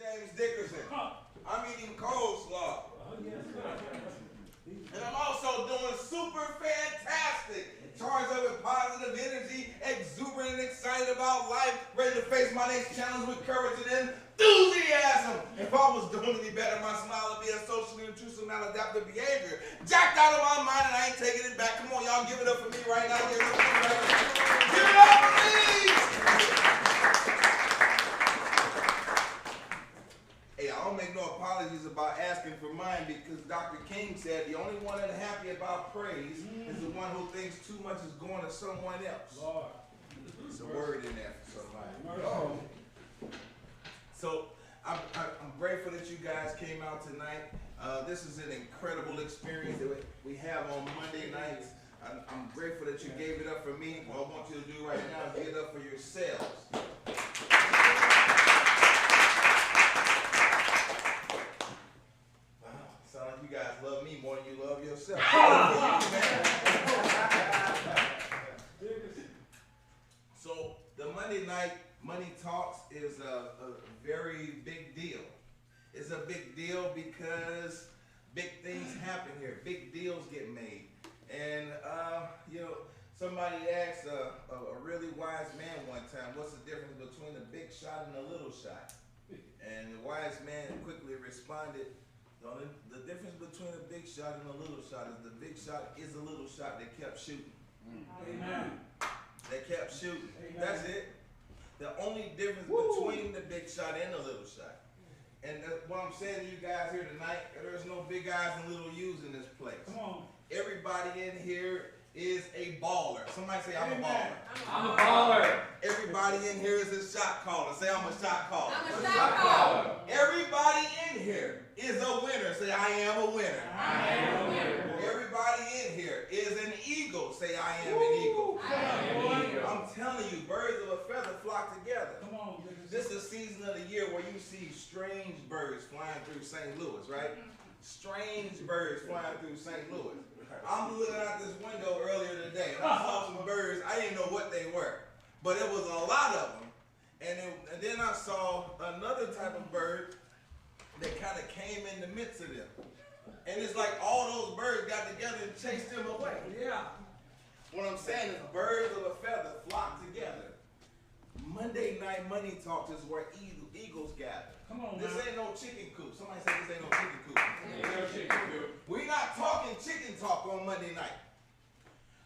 James Dickerson. I'm eating coleslaw. And I'm also doing super fantastic. Charged up with positive energy, exuberant and excited about life, ready to face my next challenge with courage and enthusiasm. If I was doing any better, my smile would be a socially intrusive, maladaptive behavior. Jacked out of my mind and I ain't taking it back. Come on, y'all, give it up for me right now. Give it up for me right now. Give it up, please! Hey, I don't make no apologies about asking for mine because Dr. King said the only one that's happy about praise is the one who thinks too much is going to someone else. Lord. There's a word in there for somebody. Oh. So I'm grateful that you guys came out tonight. This is an incredible experience that we have on Monday nights. I'm grateful that you gave it up for me. What I want you to do right now is give it up for yourselves. You guys love me more than you love yourself. So the Monday night Money Talks is a very big deal. It's a big deal because big things happen here. Big deals get made. And, somebody asked a really wise man one time, what's the difference between a big shot and a little shot? And the wise man quickly responded, the difference between a big shot and a little shot is the big shot is a little shot that kept shooting. Amen. That kept shooting. Amen. That's it. The only difference between the big shot and the little shot. And what I'm saying to you guys here tonight, there's no big eyes and little U's in this place. Come on. Everybody in here is a baller. Somebody say, I'm a baller. I'm a baller. Everybody in here is a shot caller. Say, I'm a shot caller. I'm a shot caller. Everybody in here is a winner. Say, I am a winner. I am a winner. Everybody in here is an eagle. Say, I am an eagle. I am an eagle. I'm telling you, birds of a feather flock together. Come on. This is a season of the year where you see strange birds flying through St. Louis, right? Strange birds flying through St. Louis. I'm looking out this window earlier today, and I saw some birds. I didn't know what they were, but it was a lot of them. And then I saw another type of bird that kind of came in the midst of them. And it's like all those birds got together and chased them away. Yeah. What I'm saying is birds of a feather flock together. Monday night Money Talks is where eagles gather. Come on, this ain't no chicken coop. Somebody say this ain't no chicken coop. Ain't no chicken coop. We're not talking chicken talk on Monday night.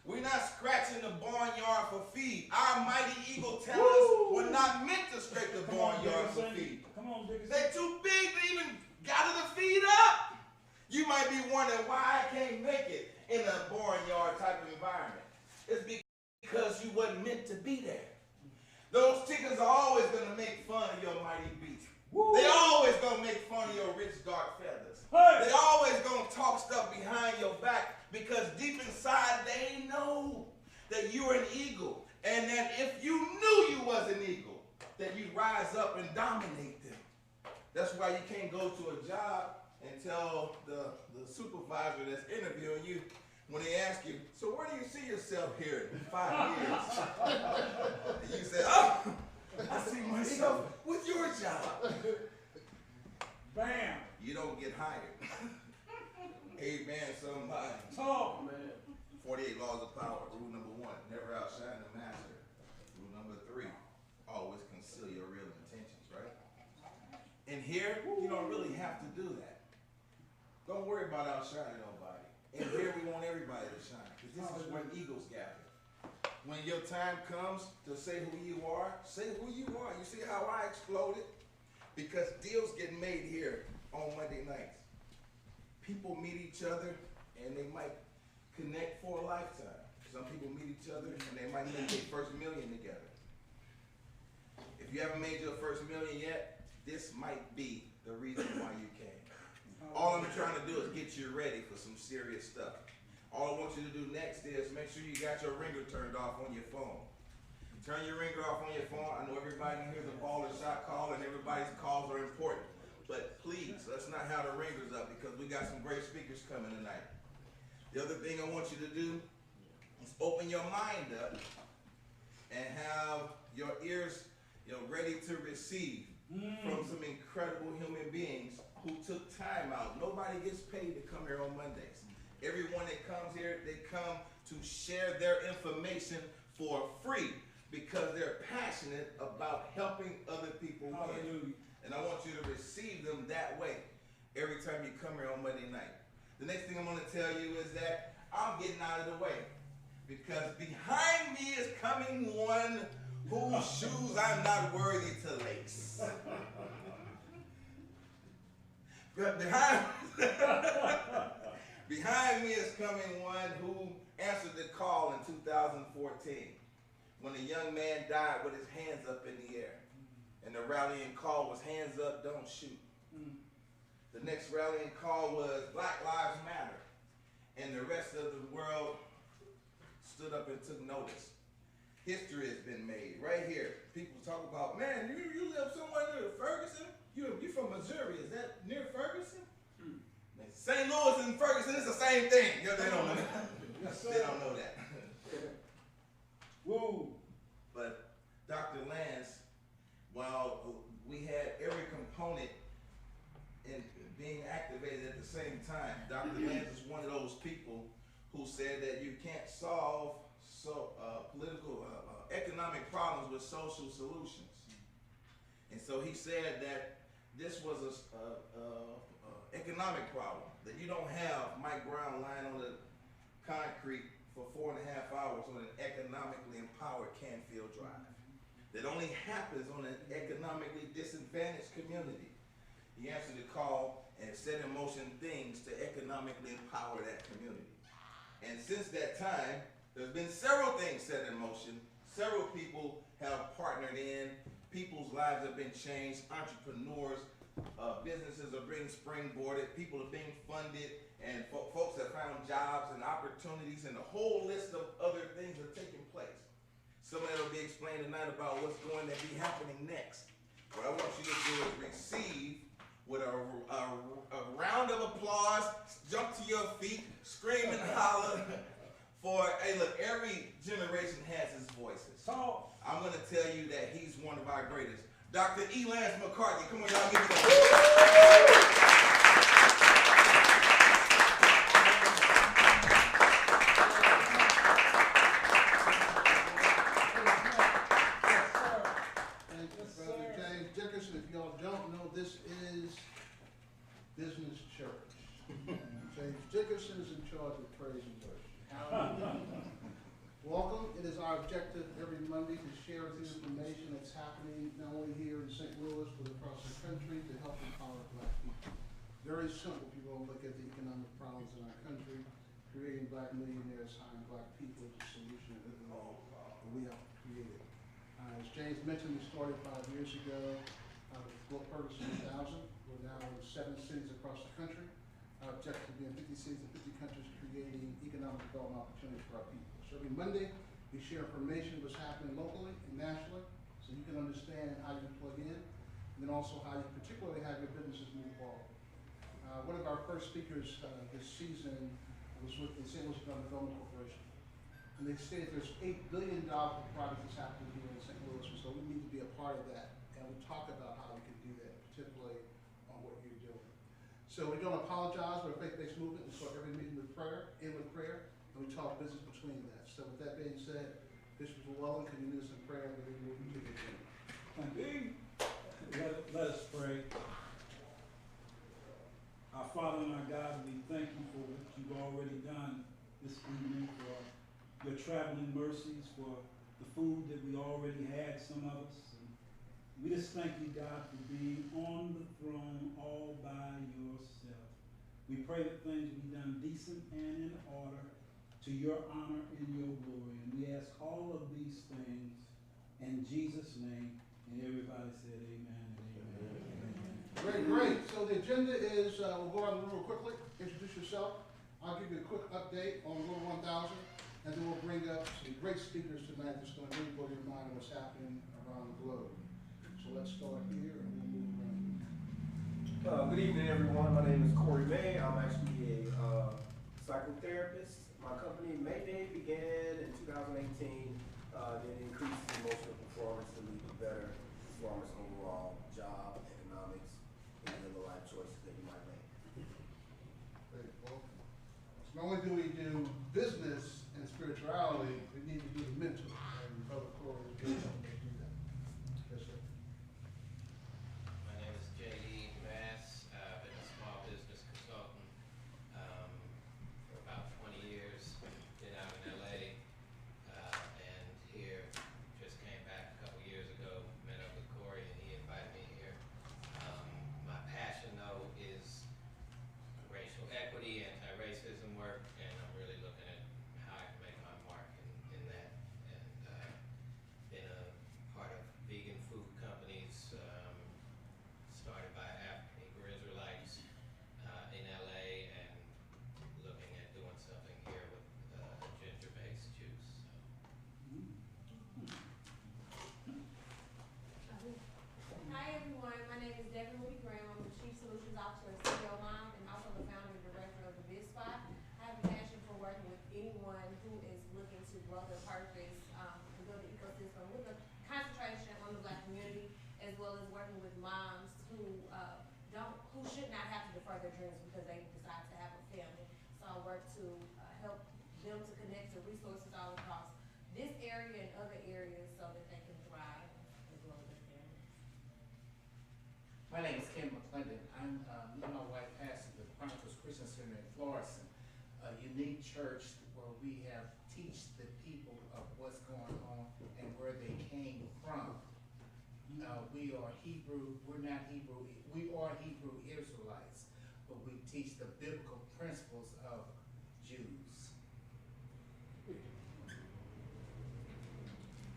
We're not scratching the barnyard for feed. Our mighty eagle tell us we're not meant to scrape the barnyard for feed. Come on, Dickerson. They're too big to even gather the feed up. You might be wondering why I can't make it in a barnyard type of environment. It's because you wasn't meant to be there. Those chickens are always going to make fun of your mighty beast. They always going to make fun of your rich dark feathers. Hey. They always going to talk stuff behind your back because deep inside they know that you're an eagle. And that if you knew you was an eagle, that you'd rise up and dominate them. That's why you can't go to a job and tell the supervisor that's interviewing you, when they ask you, so where do you see yourself here in 5 years? And you say, oh, I see myself with your job. Bam. You don't get hired. Amen, somebody. Talk, man. 48 laws of power. Rule number 1, never outshine the master. Rule number 3, always conceal your real intentions, right? And here, you don't really have to do that. Don't worry about outshining nobody. And here we want everybody to shine, because this is where eagles gather. When your time comes to say who you are, say who you are. You see how I exploded? Because deals get made here on Monday nights. People meet each other, and they might connect for a lifetime. Some people meet each other, and they might make their first million together. If you haven't made your first million yet, this might be the reason why you came. All I'm trying to do is get you ready for some serious stuff. All I want you to do next is make sure you got your ringer turned off on your phone. Turn your ringer off on your phone. I know everybody in here is a baller shot call and everybody's calls are important. But please, let's not have the ringers up because we got some great speakers coming tonight. The other thing I want you to do is open your mind up and have your ears ready to receive from some incredible human beings who took time out. Nobody gets paid to come here on Mondays. Everyone that comes here, they come to share their information for free because they're passionate about helping other people win. And I want you to receive them that way every time you come here on Monday night. The next thing I'm going to tell you is that I'm getting out of the way because behind me is coming one whose shoes I'm not worthy to lace. Behind me is coming one who answered the call in 2014 when a young man died with his hands up in the air. And the rallying call was hands up, don't shoot. The next rallying call was Black Lives Matter. And the rest of the world stood up and took notice. History has been made right here. People talk about, man, you live somewhere near Ferguson? You're from Missouri. Is that near Ferguson? St. Louis and Ferguson is the same thing. They don't know that. They don't know that. Whoa. But Dr. Lance, while we had every component in being activated at the same time, Dr. Lance is one of those people who said that you can't solve political, economic problems with social solutions. And so he said that this was a economic problem, that you don't have Mike Brown lying on the concrete for 4.5 hours on an economically empowered Canfield Drive. That only happens on an economically disadvantaged community. He answered the call and set in motion things to economically empower that community. And since that time, there's been several things set in motion. Several people have partnered in. People's lives have been changed. Entrepreneurs, businesses are being springboarded. People are being funded. And folks have found jobs and opportunities. And a whole list of other things are taking place. Some of that will be explained tonight about what's going to be happening next. What I want you to do is receive with a round of applause, jump to your feet, scream and holler for, hey look, every generation has its voices. I'm going to tell you that he's one of our greatest. Dr. Lance McCarthy, come on y'all, give me the Business Church. James Dickerson is in charge of praise and worship. Welcome. It is our objective every Monday to share with you information that's happening not only here in St. Louis but across the country to help empower Black people. Very simple. People look at the economic problems in our country, creating Black millionaires, hiring Black people is the solution that we have created. As James mentioned, we started 5 years ago out of Fort Ferguson 1000. We're now in 7 cities across the country. Our objective is to be in 50 cities and 50 countries creating economic development opportunities for our people. So every Monday, we share information what's happening locally and nationally so you can understand how you plug in and then also how you particularly have your businesses move forward. One of our first speakers this season was with the St. Louis Economic Development Corporation. And they stated there's $8 billion of projects that's happening here in St. Louis, so we need to be a part of that. And we talk about how we can do that, particularly on what you're doing. So we don't apologize. We're a faith-based movement. We start every meeting with prayer, end with prayer, and we talk business between that. So with that being said, Bishop Llewellyn, can you lead us in prayer and then move into the agenda? Let us pray. Our Father and our God, we thank you for what you've already done this evening, for your traveling mercies, for the food that we already had, some of us. And we just thank you, God, for being on the throne all by yourself. We pray that things will be done decent and in order to your honor and your glory. And we ask all of these things in Jesus' name. And everybody said amen and amen. Great. So the agenda is, we'll go around the room real quickly, introduce yourself. I'll give you a quick update on Global 1000, and then we'll bring up some great speakers tonight that's going to really blow your mind on what's happening around the globe. So let's start here and we'll move around. Good evening, everyone. My name is Corey May. I'm actually a psychotherapist. My company, Mayday, began in 2018. Then increases emotional performance to lead to better far as overall job, economics, any other life choices that you might make. Great, welcome. So not only do we do business and spirituality, we need to do the mental, and Brother Corey is good at do that. Yes, sir. My name is J.D. Mass. I've been a small business consultant for about 20 years. Been out in L.A. And here. Just came back a couple years ago. Met up with Corey and he invited me here. My passion though is racial equity, anti-racism work, and I'm really looking at how I can make my mark in that. And been a part of vegan food companies. Started by African Hebrew Israelites in LA, and looking at doing something here with ginger-based juice. Hi everyone, my name is Devin Woody Graham. I'm the Chief Solutions Officer at CEO Mom and also the founder and director of the Biz Spot. I have a passion for working with anyone who is looking to grow their purpose, and build an ecosystem with a concentration on the Black community, as well as working with moms who should not have to defer their dreams because they decide to have a family. So I work to help them to connect to resources all across this area and other areas so that they can thrive as well as their families. My name is Ken McClendon. I'm, me and my wife pastor the Chronicles Christian Center in Florissant, a unique church where we have teach the people of what's going on and where they came from. We are Hebrew, we're not Hebrew, we are Hebrew Israelites, but we teach the biblical principles of Jews.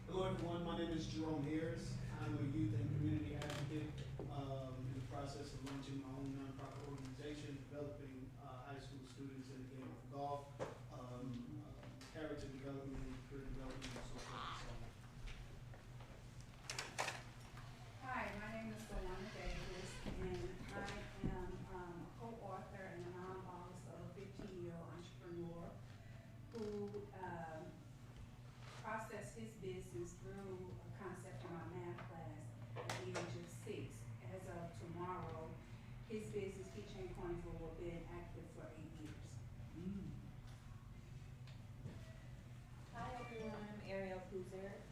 Hello everyone, my name is Jerome Harris. I'm a youth and community advocate in the process of launching my own nonprofit organization, developing high school students in the game of golf, character development, career development, and so forth and so on. Hi, my name is Solana Davis, and I am a co-author and a non-boss of a 15-year entrepreneur who processed his business through a concept in my math class at the age of 6. As of tomorrow, his business, Keychain Coins, will have been active for 8 years. Hi everyone, I'm Ariel Kuzer.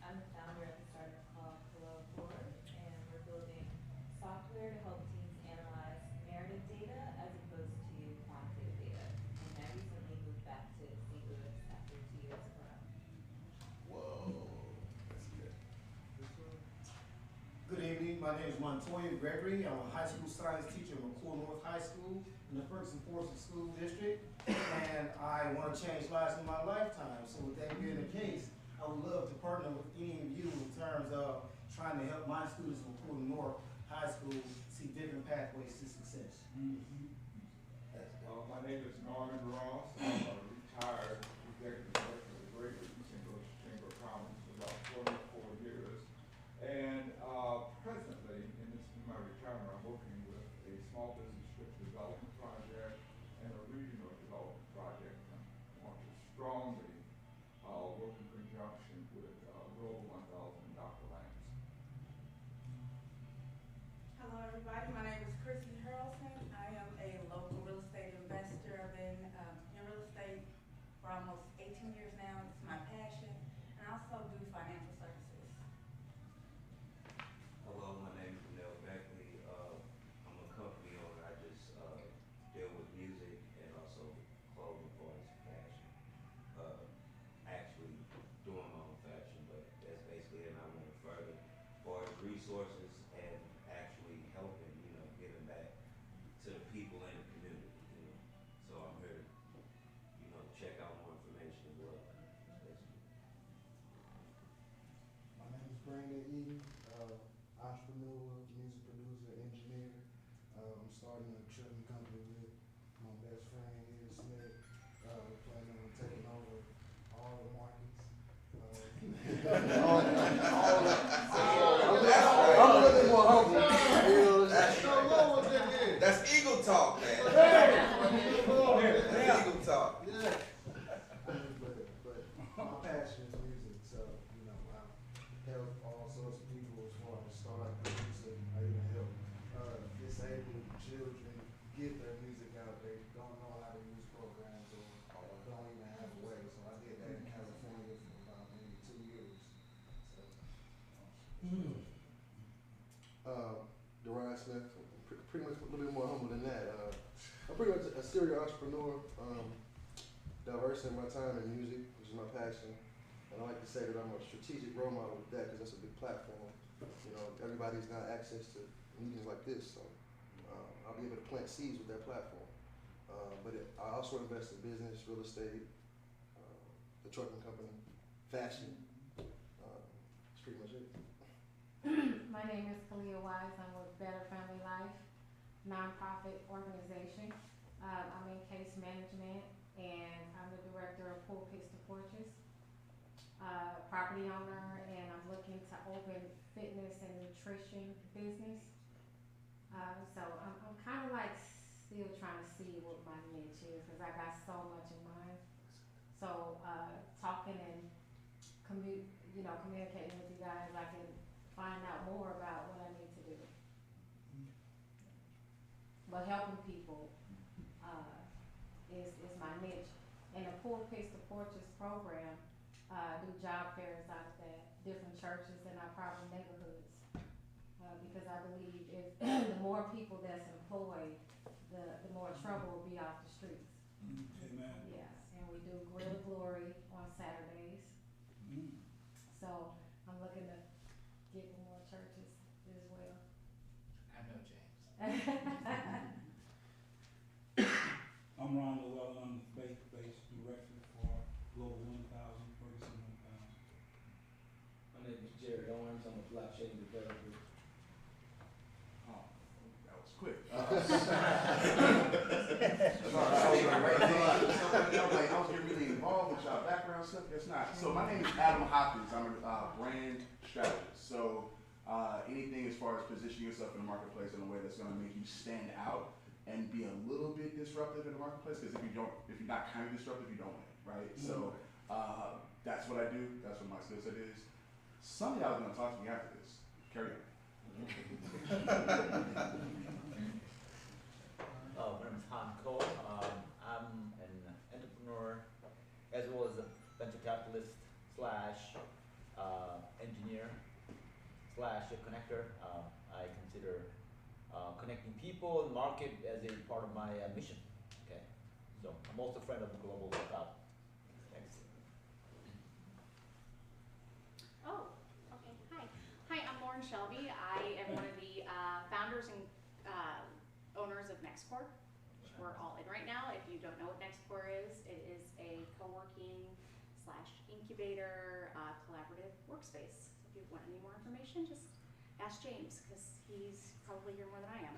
I'm the founder of a startup called Kylar, and we're building software to help teams analyze narrative data as opposed to quantitative data. And I recently moved back to St. Louis after 2 years of growth. Whoa. That's good. Good evening, my name is Montoya Gregory. I'm a high school science teacher at McCool North High School in the Ferguson Forest School District, and I want to change lives in my lifetime. So with that being the case, I would love to partner with any of you in terms of trying to help my students in McCool North High School see different pathways to success. My name is Norman Ross. I'm a retired executive director of the Greater St. Louis Chamber of Commerce for about 44 years. And presently, in my retirement, I'm working with a small business script development project and a regional development project. I want to strongly work in conjunction with Global 1000 and Dr. Lance. Hello everybody, my name is Chrissy Hurlson. I am a local real estate investor. I've been in real estate for almost 18 years now. It's my passion. And I also do financial services. Hello, my name is Mel Beckley. I'm a company owner. I just deal with music and also clothing for its fashion. Actually doing my own fashion, but that's basically it. And I went further for resources and actually helping, giving back to the people in the community, So I'm here to, check out more information as well. Basically. My name is Brandon Eden, entrepreneur, music producer, engineer. I'm starting a trucking company with my best friend here, Smith. We're planning on taking over all the markets. I'm looking more hungry. That's Eagle talk, man. That's Eagle talk. Yeah. But my passion is music, so I help all sorts of people as far disabled children get their music out. They don't know how to use programs or don't even have a way. So I did that in California for about maybe 2 years. So, Deron Smith, pretty much a little bit more humble than that. I'm pretty much a serial entrepreneur, diverse in my time in music, which is my passion. And I like to say that I'm a strategic role model with that because that's a big platform. You know, everybody's got access to meetings like this, so I'll be able to plant seeds with that platform. I also invest in business, real estate, the trucking company, fashion. That's pretty much it. My name is Kylar Wise. I'm with Better Family Life, nonprofit organization. I'm in case management, and I'm the director of Pulpits to Porches, property owner, and I'm looking to open fitness and nutrition business. So I'm kind of like still trying to see what my niche is because I got so much in mind. So talking and communicating with you guys, I can find out more about what I need to do. But helping people is my niche. And the Pulpits to Porches program do job fairs out of that, different churches in our problem neighborhoods. Because I believe if the more people that's employed, the more trouble will be off the streets. Amen. Yeah, and we do Grill of Glory on Saturdays. So I'm looking to get more churches as well. I know James. I'm Ron Llewellyn. I'm the faith-based director for Global 1000, Ferguson 1000. My name is Jared Owens. I'm a blockchain developer. Oh, that was quick. I was getting really involved with y'all background stuff. That's not. So my name is Adam Hopkins. I'm a brand strategist. So anything as far as positioning yourself in the marketplace in a way that's going to make you stand out and be a little bit disruptive in the marketplace. Because if you're not kind of disruptive, you don't win, right? So that's what I do. That's what my skill set is. Some of y'all are going to talk to me after this. Carry on. My name is Han Cole. I'm an entrepreneur as well as a venture capitalist / engineer / connector. I consider connecting people and market as a part of my mission. Okay, so I'm also a friend of the Global Workout. Thanks. Oh, okay. Hi, I'm Lauren Shelby. I am one of the founders and owners of NexCore, which we're all in right now. If you don't know what NexCore is, it is a co-working / incubator collaborative workspace. If you want any more information, just ask James, because he's probably here more than I am.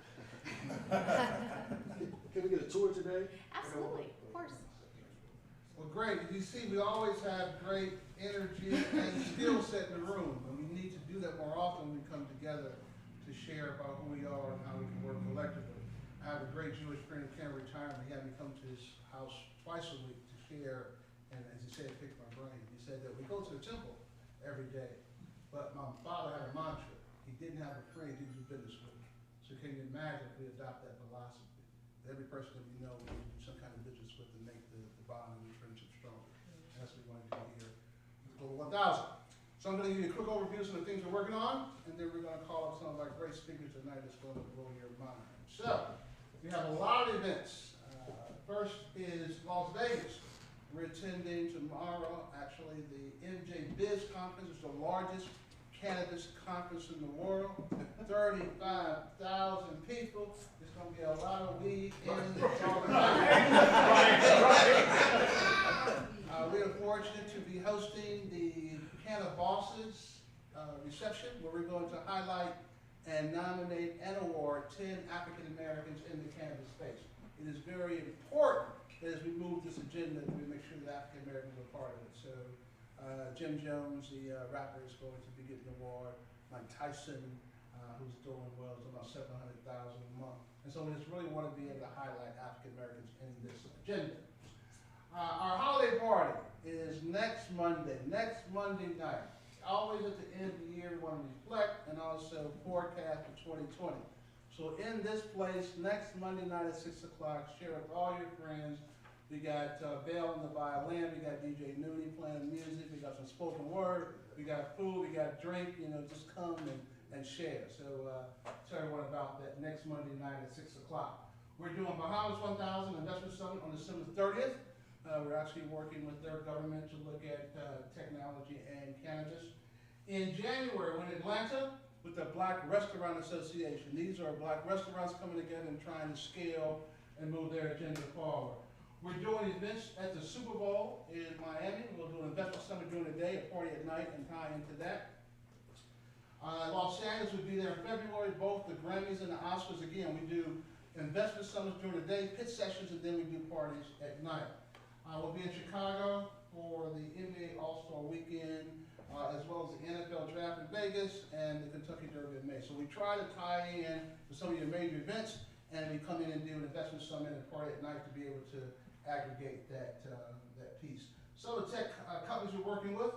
Can we get a tour today? Absolutely, of course. Well, great. You see, we always have great energy and skill set in the room, and we need to do that more often when we come together to share about who we are and how we can work collectively. I have a great Jewish friend who can't retire. He had me come to his house twice a week to share, and as he said, pick my brain. He said that we go to the temple every day, but my father had a mantra. He didn't have a friend to do business with. So can you imagine if we adopt that philosophy? Every person that we know, we need to do some kind of business with to make the bond and the friendship stronger. And that's what we want to do here with Global 1000. So I'm going to give you a quick overview of some of the things we're working on, and then we're going to call up some of our great speakers tonight that's going to blow your mind. So, we have a lot of events. First is Las Vegas. We're attending tomorrow, actually, the MJ Biz Conference. It's the largest cannabis conference in the world. 35,000 people. There's going to be a lot of weed in the We are fortunate to be hosting the Canna Bosses reception, where we're going to highlight and nominate and award 10 African Americans in the cannabis space. It is very important that as we move this agenda, we make sure that African Americans are part of it. So Jim Jones, the rapper, is going to be getting an award. Mike Tyson, who's doing well, is about $700,000 a month. And so we just really want to be able to highlight African Americans in this agenda. Our holiday party is next Monday night. Always at the end of the year, we want to reflect and also forecast for 2020. So in this place, next Monday night at 6 o'clock, share with all your friends. We got Bell on the violin, we got DJ Nooney playing music, we got some spoken word, we got food, we got drink, just come and share. So tell everyone about that next Monday night at 6 o'clock. We're doing Bahamas 1000 Investment Summit on December 30th. We're actually working with their government to look at technology and cannabis. In January, we're in Atlanta with the Black Restaurant Association. These are Black restaurants coming together and trying to scale and move their agenda forward. We're doing events at the Super Bowl in Miami. We'll do an investment summit during the day, a party at night, and tie into that. Los Angeles will be there in February, both the Grammys and the Oscars. Again, we do investment summits during the day, pitch sessions, and then we do parties at night. We'll be in Chicago for the NBA All-Star Weekend, as well as the NFL Draft in Vegas and the Kentucky Derby in May. So we try to tie in to some of your major events, and we come in and do an investment summit and party at night to be able to aggregate that piece. Some of the tech companies we're working with,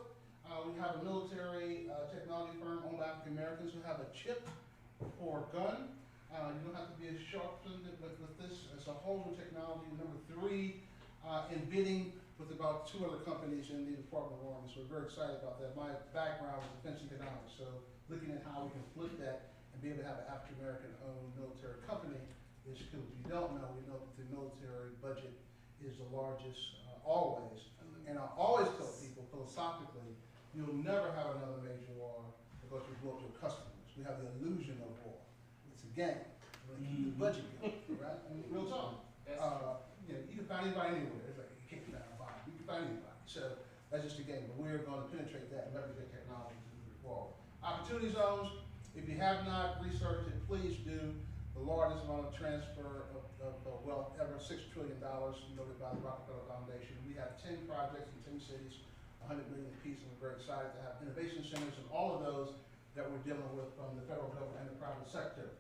we have a military technology firm owned by African Americans who have a chip or a gun. You don't have to be as sharp with this. It's a whole new technology. Number 3, in bidding with about 2 other companies in the Department of Army. So we're very excited about that. My background was defense economics, so looking at how we can flip that and be able to have an African American owned military company is cool. If you don't know, we know that the military budget is the largest always. And I always tell people philosophically, you'll never have another major war because you blow up your customers. We have the illusion of war. It's a game. We're gonna keep the budget going, right? I mean, real talk. You can find anybody anywhere. It's like, you can't find anybody. You can find anybody. So that's just a game. But we're going to penetrate that and leverage that technology to move it forward. Opportunity zones. If you have not researched it, please do. The largest amount of transfer of wealth ever, $6 trillion, noted by the Rockefeller Foundation. We have 10 projects in 10 cities, 100 million apiece, and we're very excited to have innovation centers and all of those that we're dealing with from the federal government and the private sector.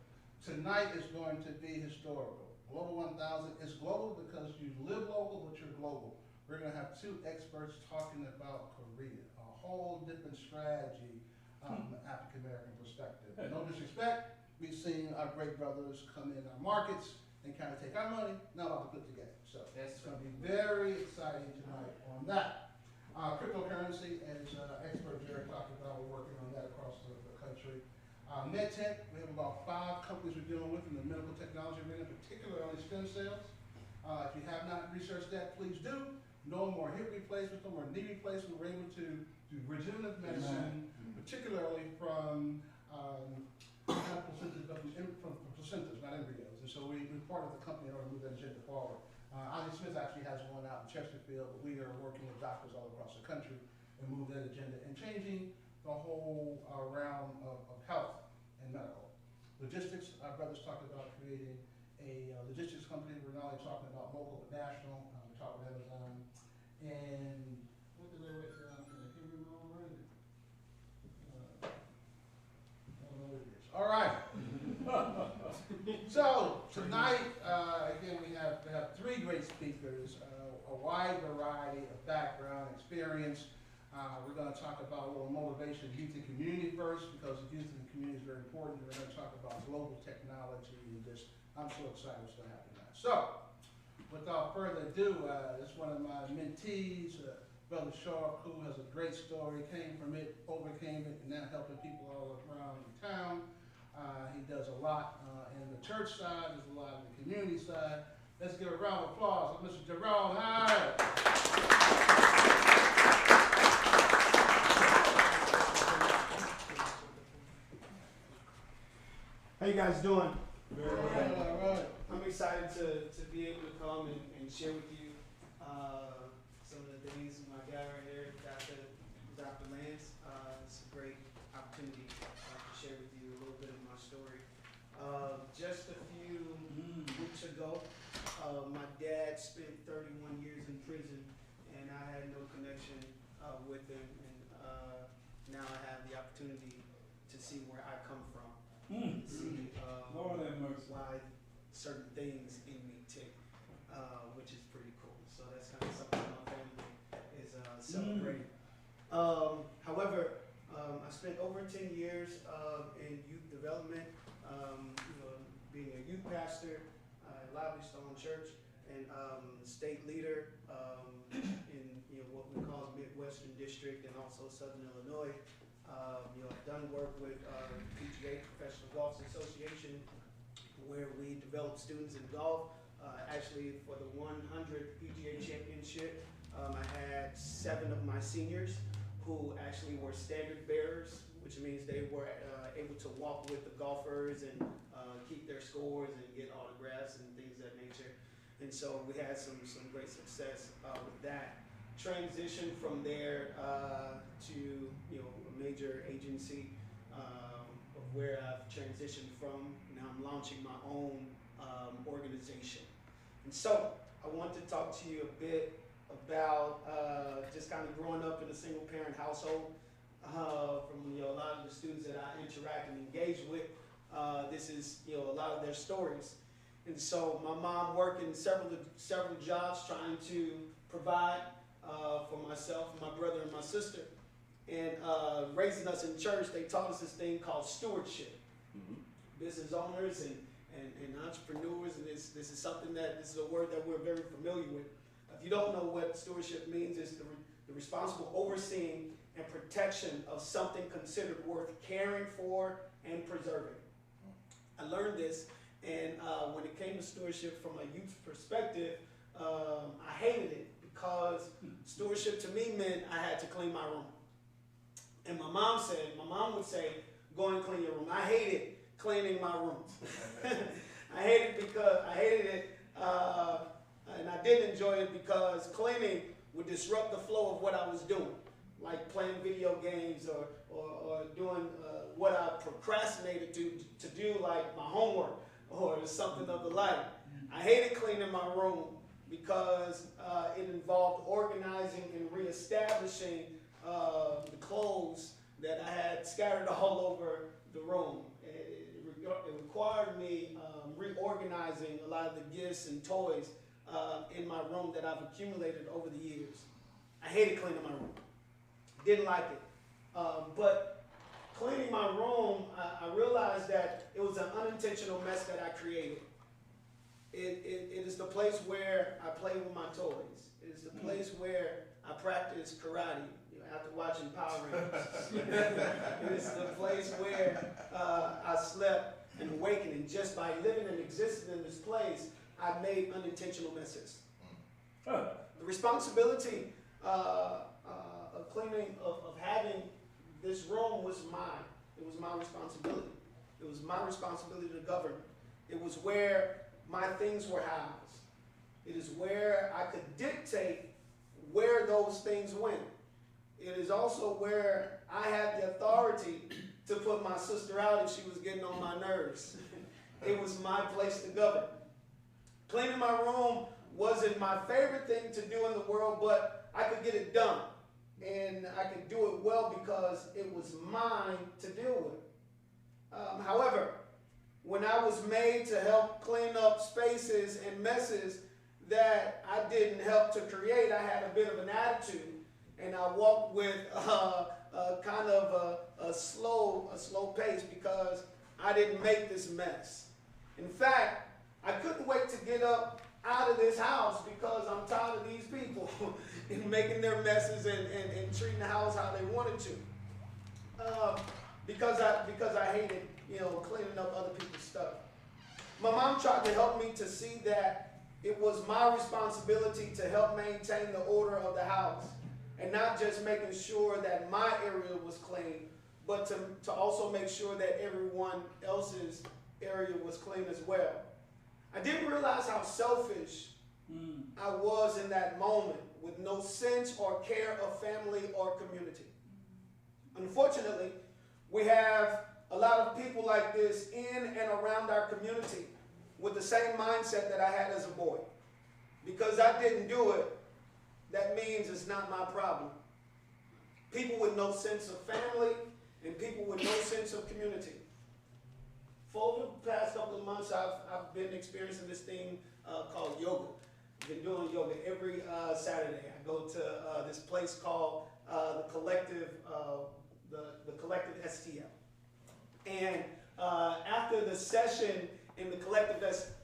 Tonight is going to be historical. Global 1000 is global because you live local, but you're global. We're going to have 2 experts talking about Korea, a whole different strategy from an African American perspective. No disrespect, we've seen our great brothers come in our markets and kind of take our money, not about to put together. So it's going to be very exciting tonight on that. Cryptocurrency, as expert Jared talked about, we're working on that across the country. MedTech, we have about 5 companies we're dealing with in the medical technology arena, particularly stem cells. If you have not researched that, please do. No more hip replacement, no more knee replacement. We're able to do regenerative medicine, particularly from placentas, not embryos. And so we're part of the company in order to move that agenda forward. Isaac Smith actually has one out in Chesterfield, but we are working with doctors all across the country and move that agenda and changing the whole realm of health and medical. Logistics, our brothers talked about creating a logistics company. We're not only talking about local but national. We're talking about Amazon. And what did I write down? I can't remember where it is. I don't know what it is. All right. So tonight, again, we have 3 great speakers, a wide variety of background, experience. We're going to talk about a little motivation, youth and community first, because the youth and the community is very important. We're going to talk about global technology and just, I'm so excited what's going to happen now. So, without further ado, this is one of my mentees, Brother Shaw, who has a great story, came from it, overcame it, and now helping people all around the town. He does a lot in the church side, does a lot in the community side. Let's give a round of applause for Mr. Jerome Hyde. How you guys doing? Very well. All right. I'm excited to be able to come and share with you some of the things. My guy right here, Dr. Lance. It's a great opportunity to share with you a little bit of my story. Just a few weeks ago, my dad spent 31 years in prison, and I had no connection with him. And now I have the opportunity to see where I come from. See why certain things in me tick, which is pretty cool. So that's kind of something my family is celebrating. However, I spent over 10 years in youth development, being a youth pastor at Lively-Stone Church, and state leader in what we call Midwestern District and also Southern Illinois. I've done work with PGA, Professional Golf Association, where we develop students in golf. Actually, for the 100 PGA Championship, I had 7 of my seniors who actually were standard bearers, which means they were able to walk with the golfers and keep their scores and get autographs and things of that nature. And so we had some great success with that. Transition from there to a major agency of where I've transitioned from. Now I'm launching my own organization. And so I want to talk to you a bit about just kind of growing up in a single parent household. From a lot of the students that I interact and engage with, this is a lot of their stories. And so my mom working several jobs trying to provide for myself, my brother, and my sister. And raising us in church, they taught us this thing called stewardship. Business owners and entrepreneurs, and this is something this is a word that we're very familiar with. If you don't know what stewardship means, it's the responsible overseeing and protection of something considered worth caring for and preserving. I learned this, and when it came to stewardship from a youth perspective, I hated it because stewardship to me meant I had to clean my room. And my mom would say, go and clean your room. I hated cleaning my room. I hated it, and I didn't enjoy it because cleaning would disrupt the flow of what I was doing, like playing video games or doing what I procrastinated to do, like my homework or something of the like. I hated cleaning my room because it involved organizing and reestablishing the clothes that I had scattered all over the room. It required me reorganizing a lot of the gifts and toys in my room that I've accumulated over the years. I hated cleaning my room. Didn't like it. But cleaning my room, I realized that it was an unintentional mess that I created. It is the place where I play with my toys. It is the place where I practice karate after watching Power Rangers. It is the place where I slept and awakened. And just by living and existing in this place, I made unintentional messes. The responsibility of cleaning, of having this room was mine. It was my responsibility. It was my responsibility to govern. It was where my things were housed. It is where I could dictate where those things went. It is also where I had the authority to put my sister out if she was getting on my nerves. It was my place to govern. Cleaning my room wasn't my favorite thing to do in the world, but I could get it done. And I could do it well because it was mine to deal with. However, when I was made to help clean up spaces and messes that I didn't help to create, I had a bit of an attitude, and I walked with kind of a slow pace because I didn't make this mess. In fact, I couldn't wait to get up out of this house because I'm tired of these people and making their messes and treating the house how they wanted to. Because I hated, cleaning up other people's stuff. My mom tried to help me to see that it was my responsibility to help maintain the order of the house, and not just making sure that my area was clean, but to also make sure that everyone else's area was clean as well. I didn't realize how selfish I was in that moment, with no sense or care of family or community. Unfortunately, we have a lot of people like this in and around our community with the same mindset that I had as a boy. Because I didn't do it, that means it's not my problem. People with no sense of family and people with no sense of community. For the past couple of months, I've been experiencing this thing called yoga. I've been doing yoga every Saturday. I go to this place called the Collective STL. And after the session in the collective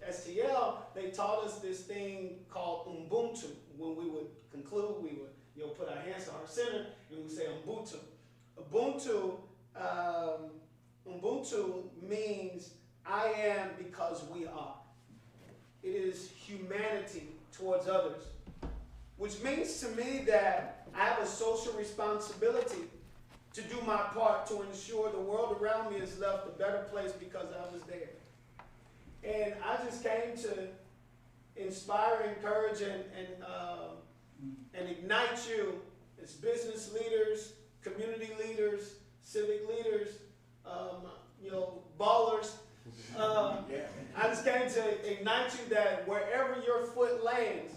STL, they taught us this thing called Ubuntu. When we would conclude, we would put our hands to our center and we say Ubuntu. Ubuntu means I am because we are. It is humanity towards others, which means to me that I have a social responsibility to do my part to ensure the world around me is left a better place because I was there. And I just came to inspire, encourage, and ignite you as business leaders, community leaders, civic leaders, ballers. I just came to ignite you that wherever your foot lands,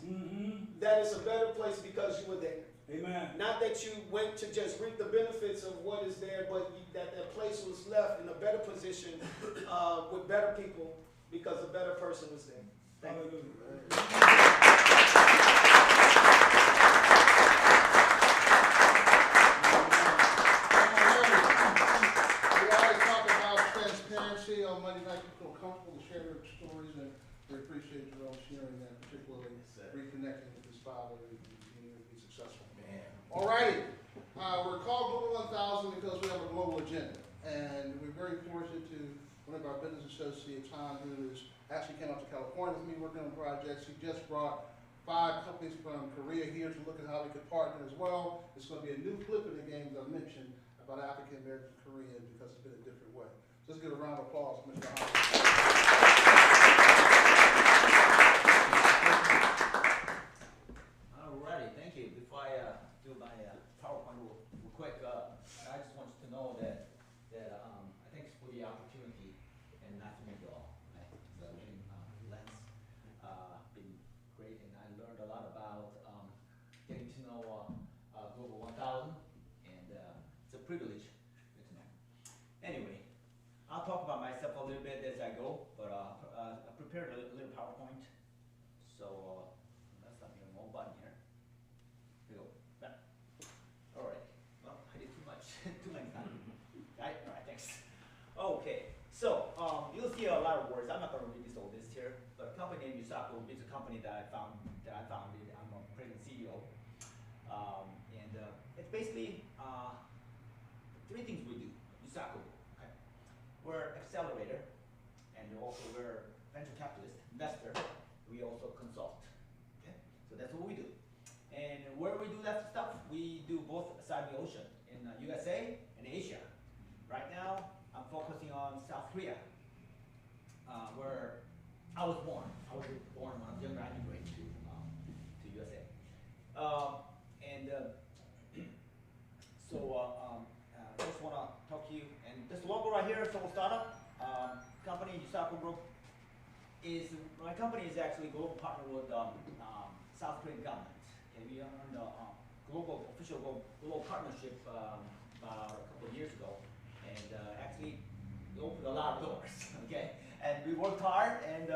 that is a better place because you were there. Amen. Not that you went to just reap the benefits of what is there, but that place was left in a better position with better people because a better person was there. Thank you. Transparency on Monday night, you feel comfortable to share your stories, and we appreciate you all sharing that, particularly reconnecting with this father and being able to be successful. Alrighty, we're called Global 1000 because we have a global agenda, and we're very fortunate to one of our business associates, Han, who actually came out to California with me working on projects. He just brought 5 companies from Korea here to look at how we could partner as well. It's going to be a new flip in the game, as I mentioned, about African American Korean because it's been a different way. Let's give a round of applause for Mr. Howard. Alrighty, thank you. Before I do my PowerPoint real quick, I just want you to know that thanks for the opportunity, and nice to meet you all. Right? So, Lance, been great, and I learned a lot about getting to know Global 1000, and it's a privilege. Good to know. Anyway. I'll talk about myself a little bit as I go, but I prepared a little PowerPoint. So that's not even one button here. Here we go. All right. Well, I did too much, too many times. Right? All right. Thanks. Okay. So you'll see a lot of words. I'm not going to read all this here, but a company named USAKO is a company that I founded. I'm a president CEO, and it's basically 3 things we do. USAKO. We're accelerator, and also we're venture capitalist, investor. We also consult. Okay, so that's what we do. And where we do that stuff, we do both sides of the ocean in USA and Asia. Right now, I'm focusing on South Korea, where I was born. I was born when I was younger. I immigrated to USA, just want to talk to you. And this logo right here, Solo Startup company, USAKO Group, my company is actually a global partner with South Korean government. Okay, we are on the official global partnership about a couple of years ago, and actually we opened a lot of doors. Okay, and we worked hard, and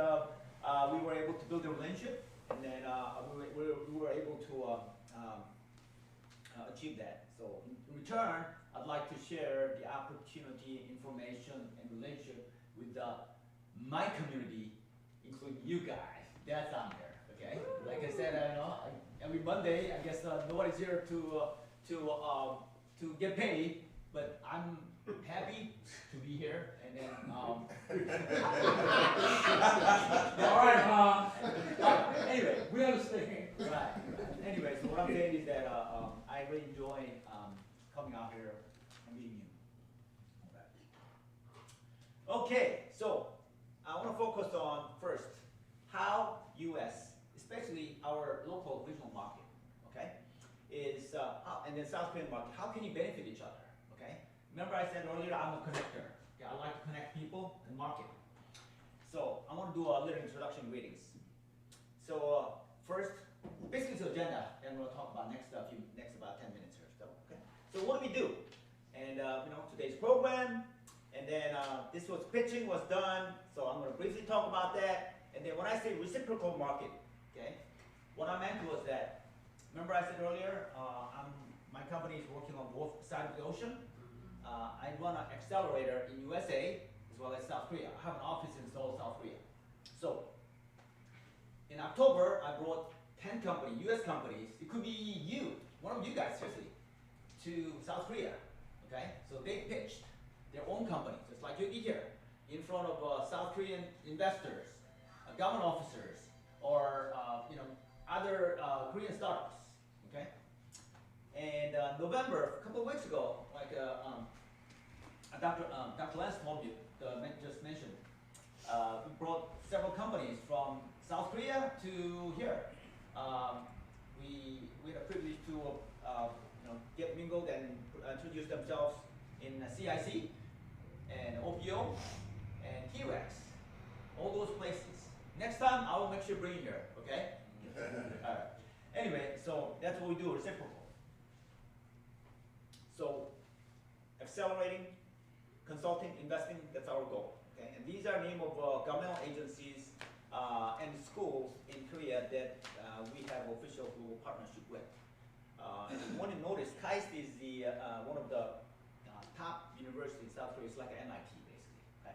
we were able to build a relationship, and then we were able to achieve that. So in return, I'd like to share the opportunity, information, and relationship with my community, including you guys. That's on there, okay? Like I said, I know every Monday, I guess nobody's here to get paid, but I'm happy to be here. And then, all right, anyway, we understand. Right. Anyway, so what I'm saying is that I really enjoy coming out here and meeting you. Okay, so I want to focus on first how U.S., especially our local regional market, okay, is and then South Korean market. How can you benefit each other? Okay. Remember I said earlier I'm a connector. Okay, I like to connect people and market. So I want to do a little introduction greetings. So first, basically it's the agenda, then we'll talk about next about 10 minutes or so. Okay. So what do we do? And today's program, and then this was pitching was done. So I'm going to briefly talk about that. And then when I say reciprocal market, okay, what I meant was that, remember I said earlier, my company is working on both sides of the ocean. I run an accelerator in USA as well as South Korea. I have an office in Seoul, South Korea. So in October, I brought 10 companies, US companies, it could be you, one of you guys, seriously, to South Korea, okay? So they pitched their own company, just like you did here, in front of South Korean investors, government officers, or other Korean startups, okay? And November, a couple of weeks ago, like Dr. Lance told you, just mentioned, we brought several companies from South Korea to here. We had a privilege to get mingled and introduce themselves in CIC and OPO and T-Rex, all those places. Next time I will make sure to bring you here, okay? All right. Anyway, so that's what we do, reciprocal. So accelerating, consulting, investing, that's our goal. Okay? And these are name of governmental agencies and schools in Korea that we have official global partnership with. And you want to notice, KAIST is the one of the top universities in South Korea. It's like an MIT, basically. Okay?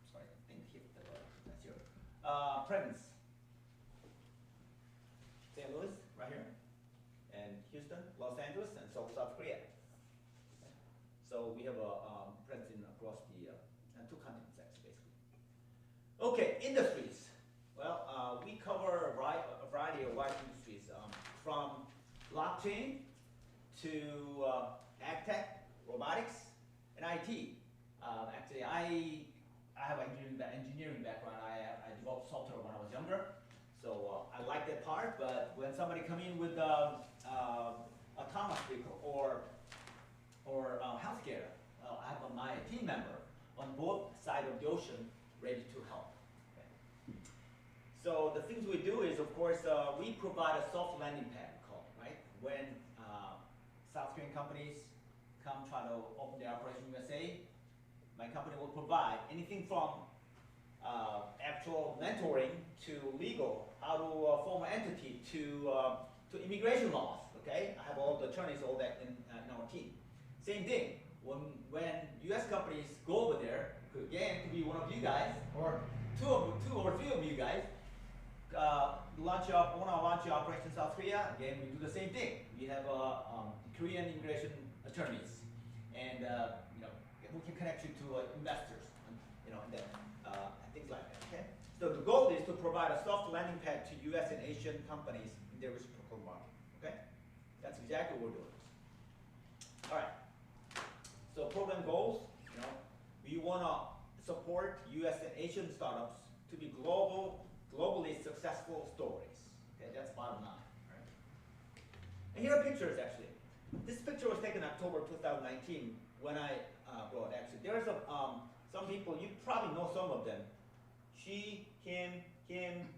Sorry, I think hit the that's your presence. St. Louis, right here, and Houston, Los Angeles, and Seoul, South Korea. Okay. So we have a presence across the two continents, actually, basically. Okay, industries. Well, we cover a variety of wide industries, from blockchain to ag tech, robotics, and IT. Actually, I have an engineering background. I developed software when I was younger, so I like that part. But when somebody come in with autonomous vehicle or healthcare, I have my team member on both sides of the ocean ready to help. Okay. So the things we do is, of course, we provide a soft landing pad, we call it, right? When South Korean companies come try to open their operation in USA, my company will provide anything from actual mentoring to legal, how to form an entity, to immigration laws. Okay, I have all the attorneys, all that in our team. Same thing. When U.S. companies go over there, again, it could be one of you guys or two or three of you guys. Want to launch your operation in South Korea? Again, we do the same thing. We have Korean immigration attorneys, and we can connect you to investors, and things like that. Okay. So the goal is to provide a soft landing pad to U.S. and Asian companies in their reciprocal market. Okay. That's exactly what we're doing. All right. So program goals. We want to support U.S. and Asian startups to be globally successful stories. Okay, that's bottom line. Right? And here are pictures, actually. This picture was taken October 2019 when I brought, actually. There's some people, you probably know some of them. She, him, him.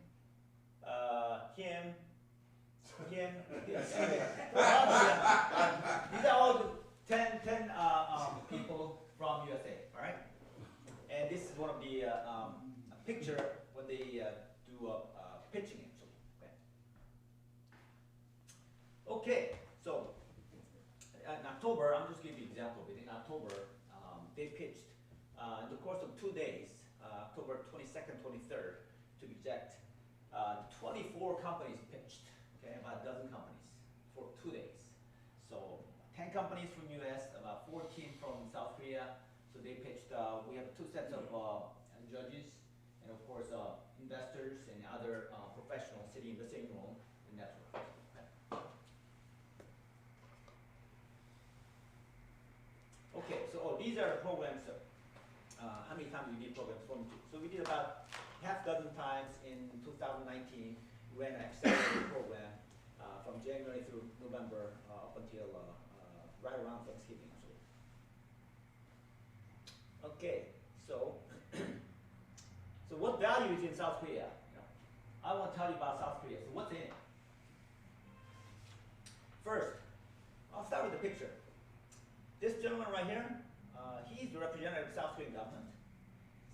These are all 10 people from USA, all right? And this is one of the picture when they do pitching, actually. Okay, so in October, I'm just giving you an example of it. In October, they pitched in the course of 2 days, October 22nd, 23rd, to be exact, 24 companies pitched, okay, about a dozen companies for 2 days. So 10 companies from US, about 14 from South Korea. So they pitched, we have 2 sets of judges, and of course investors and other professionals sitting in the same room in that room. Okay, so these are the programs. How many times we did programs? 1, 2. So we did about half dozen times in 2019. We ran an accelerated program from January through November up until right around Thanksgiving, actually. Okay, so so what value is in South Korea? I want to tell you about South Korea. So what's in it? First, I'll start with the picture. This gentleman right here, he's the representative of the South Korean government.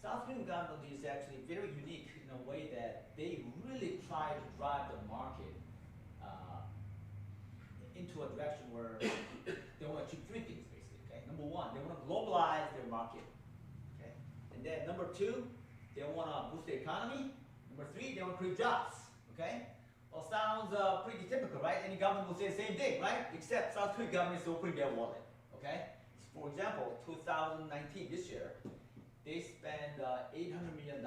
South Korean government is actually very unique in a way that they really try to drive the market into a direction where they want to achieve 3 things, basically. Okay? Number 1, they want to globalize their market. Number two, they want to boost the economy. Number three, they want to create jobs, okay? Well, sounds pretty typical, right? Any government will say the same thing, right? Except South Korean government is opening their wallet, okay? So for example, 2019, this year, they spend $800 million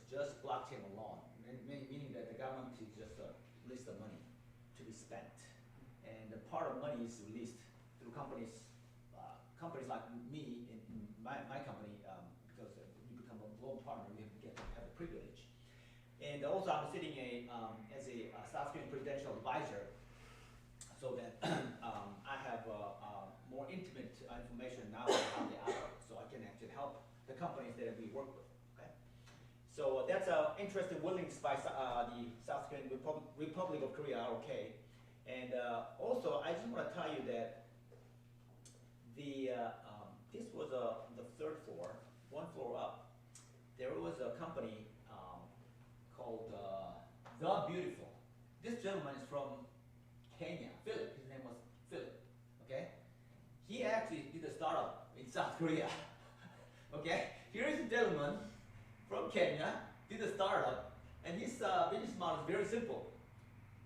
just blockchain alone, meaning that the government is just a list of money to be spent. And the part of money is released through companies like me in my company, because you become a global partner, you have the privilege. And also I'm sitting as a South Korean presidential advisor, so that I have more intimate information now on how they operate, so I can actually help the companies that we work with, okay? So that's an interesting willingness by the South Korean Republic of Korea, okay? And also, I just want to tell you that this was the third floor, one floor up. There was a company called The Beautiful. This gentleman is from Kenya, Philip. His name was Philip. Okay, he actually did a startup in South Korea. Okay, here is a gentleman from Kenya, did a startup, and his business model is very simple.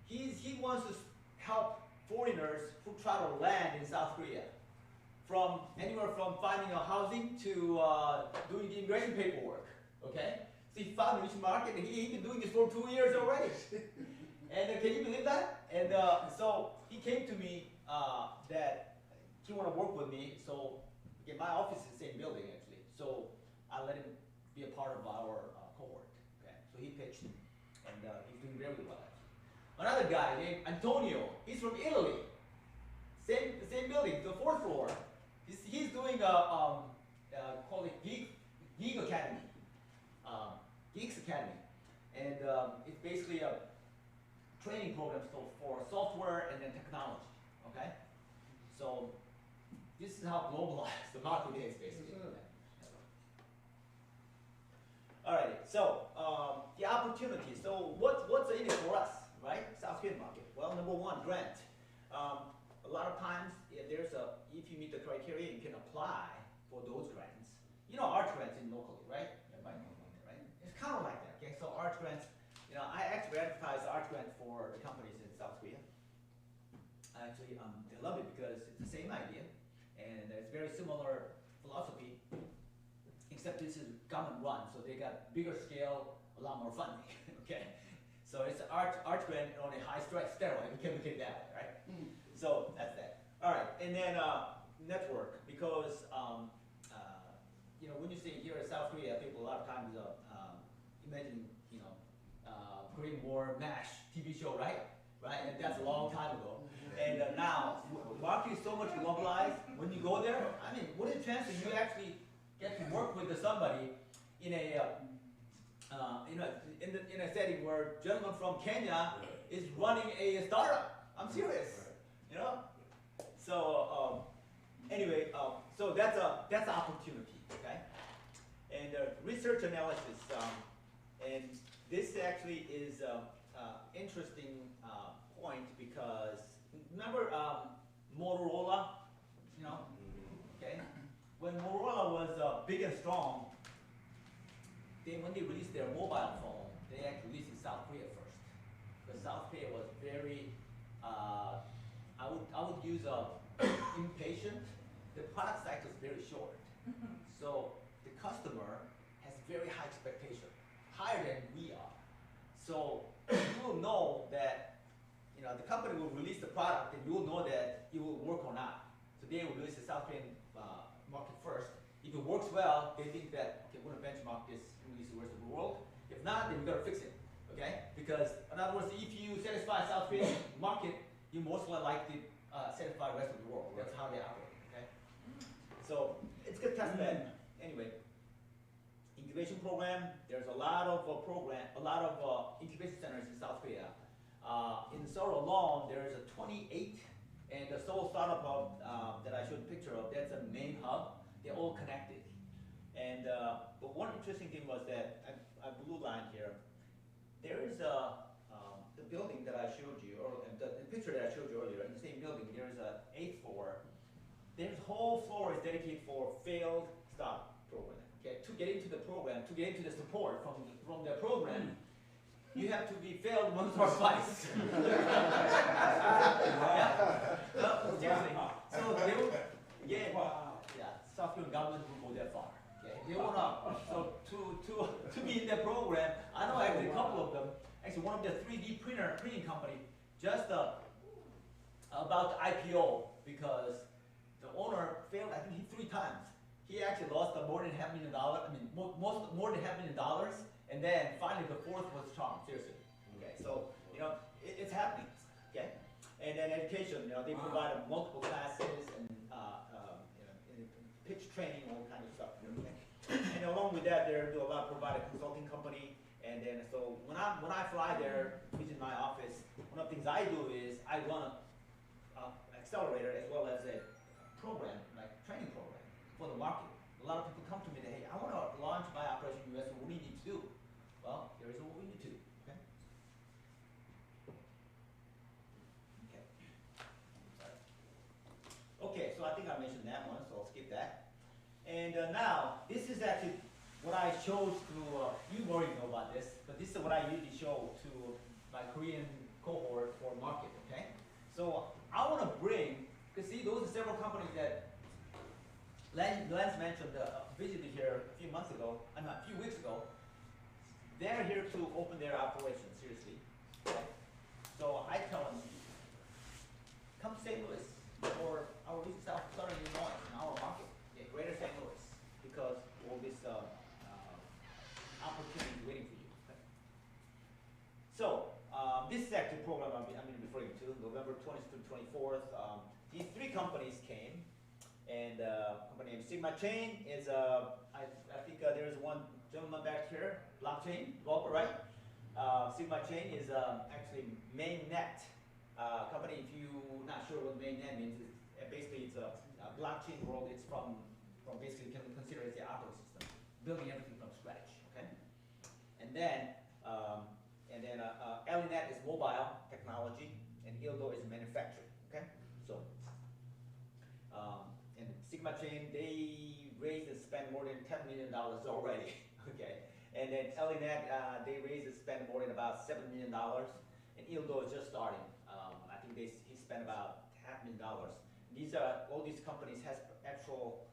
He wants to help foreigners who try to land in South Korea, from anywhere from finding a housing to doing the immigration paperwork. Okay, so he found a niche market, and he's been doing this for 2 years already. And can you believe that? And so he came to me that he wanted to work with me. So again, my office is the same building actually. So I let him be a part of our cohort. Okay, so he pitched, and he's doing very well. Another guy named Antonio, he's from Italy. Same building, the fourth floor. He's doing call it Geek Academy, Geeks Academy, and it's basically a training program for software and then technology. Okay, so this is how globalized the market is basically. All right, so the opportunity. So what's in it for us, right? South Korean market. Well, number one, grant. A lot of times, if you meet the criteria, you can apply for those grants. You know, arts grants in locally, right? Everybody knows about that, right? It's kind of like that. Okay, so arts grants. You know, I actually advertise arts grant for the companies in South Korea. Actually, they love it because it's the same idea, and it's very similar philosophy. Except this is government run, so they got bigger scale, a lot more funding. Okay, so it's arts grant on a high stress steroid. We can look at that, right? So that's that. All right, and then network, because you know, when you say here in South Korea, people a lot of times imagine, you know, Korean War MASH TV show, right? Right, and that's a long time ago. And now the market is so much globalized. When you go there, I mean, what is the chance that you actually get to work with somebody in a in a setting where a gentleman from Kenya is running a startup? I'm serious, you know. So anyway, so that's an opportunity, okay. And research analysis, and this actually is interesting point because remember Motorola, you know, okay. When Motorola was big and strong, when they released their mobile phone, they actually released in South Korea first. Because South Korea was very, I would use impatient. The product cycle is very short. So the customer has very high expectation, higher than we are. So you will know that, you know, the company will release the product and you will know that it will work or not. So they will release the South Korean market first. If it works well, they think that, okay, we're gonna benchmark this and release the rest of the world. If not, then we gotta fix it, okay? Because in other words, if you satisfy South Korean market, you most likely satisfy the rest of the world. That's how they operate, okay? So it's good test bed. Anyway, incubation program. There's a lot of incubation centers in South Korea. In Seoul alone, there is a 28, and the Seoul startup hub that I showed a picture of, that's a main hub. They're all connected. And but one interesting thing was that I blue line here. There is the building that I showed you, or the picture that I showed you earlier. In the same building, there is a 8th floor. This whole floor is dedicated for failed startup. program. Okay, to get into the program, to get into the support from the program, you have to be failed once or twice. Yeah. No, seriously. So they will, South Korean government will go that far. Okay, they wanna to be in the program. I know actually a couple of them. Actually, one of the 3D printing company just about the IPO because the owner failed. I think 3 times. He actually lost more than $500,000. I mean, more than $500,000. And then finally the 4th was charmed. Seriously. Okay, so it's happening. Okay, and then education. They provide multiple classes and pitch training, all kind of stuff. And along with that, they do a lot, provide a consulting company. And then so when I fly there, visit my office, one of the things I do is I run a accelerator as well as a program, like training program for the market. A lot of people come to me and say, hey, I want to launch my operation in the US, what do you need to do? Well, here is what we need to do. Okay. Okay. Okay, so I think I mentioned that one, so I'll skip that. And now, this is actually what I chose to, you already know about this, but this is what I usually show to my Korean cohort for market, okay? So I want to bring, because see, those are several companies that Lance mentioned, visited here a few months ago, a few weeks ago. They're here to open their operations, seriously. Okay? So I tell them, come to St. Louis or our Southern Illinois in our market, Greater St. Louis, because all this opportunity is waiting for you. Okay? So this is actually a program I'm referring to, November 20th to 24th. These 3 companies came, and company named Sigma Chain is, I think there's one gentleman back here, blockchain developer, right? Sigma Chain is actually mainnet company. If you're not sure what mainnet means, basically it's a blockchain world. It's from basically you can consider it as the operating system, building everything from scratch. Okay, and then Elinet is mobile technology, and Ildo is manufacturing. Okay, so and Sigma Chain, they raised and spent more than $10 million already. Okay, and then Elinet, they raised and spent more than about $7 million, and Ildo is just starting. I think he spent about $500,000. These are all these companies has actual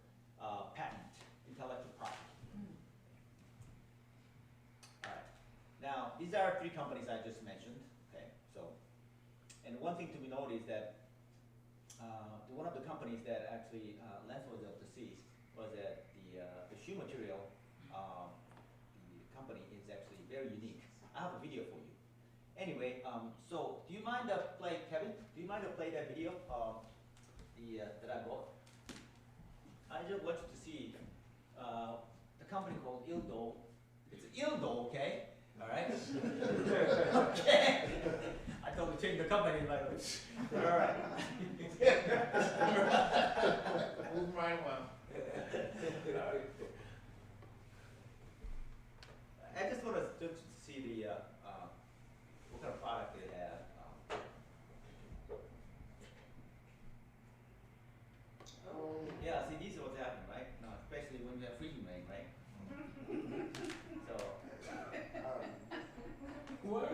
patent, intellectual property. All right. Now these are 3 companies I just mentioned. Okay, so and one thing to be noted is that one of the companies that actually Lance was able to see was that the shoe material, the company is actually very unique. I have a video for you. Anyway, so do you mind Kevin? Do you mind to play that video that I bought? I just want you to see the company called Ildo. It's Ildo, okay? All right. Okay. I totally changed the company, by the way. All right. Move right along. I just want to see the what kind of product they have. Yeah, see, these are what's happening, right? No, especially when you have freezing rain, right? So. What?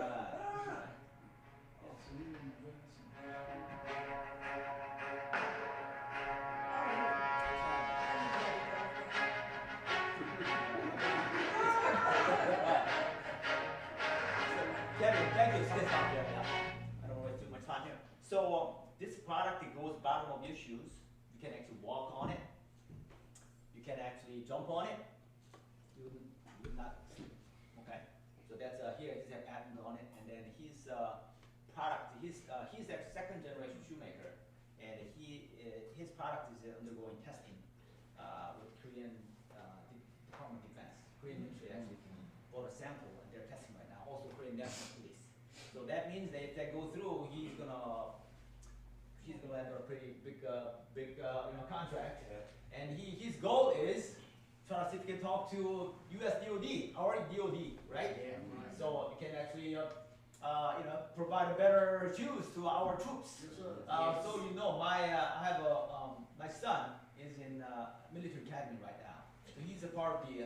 Kevin, thank you. Sit down there. I don't want to waste too much time here. So this product, it goes bottom of your shoes. You can actually walk on it. You can actually jump on it. You would not. Okay. So that's here. He's a patent on it, and then his product. He's a 2nd generation shoemaker, and his product is undergoing testing with Korean Department of Defense. Korean military actually bought a sample, and they're testing right now. Also Korean National Police. So that means that if they go through, he's gonna land a pretty big contract. And his goal is try to see if he can talk to US DOD, our DOD, right? Yeah. So you can actually provide better shoes to our troops. Yes, sir. So I have my son is in military academy right now. So he's a part of the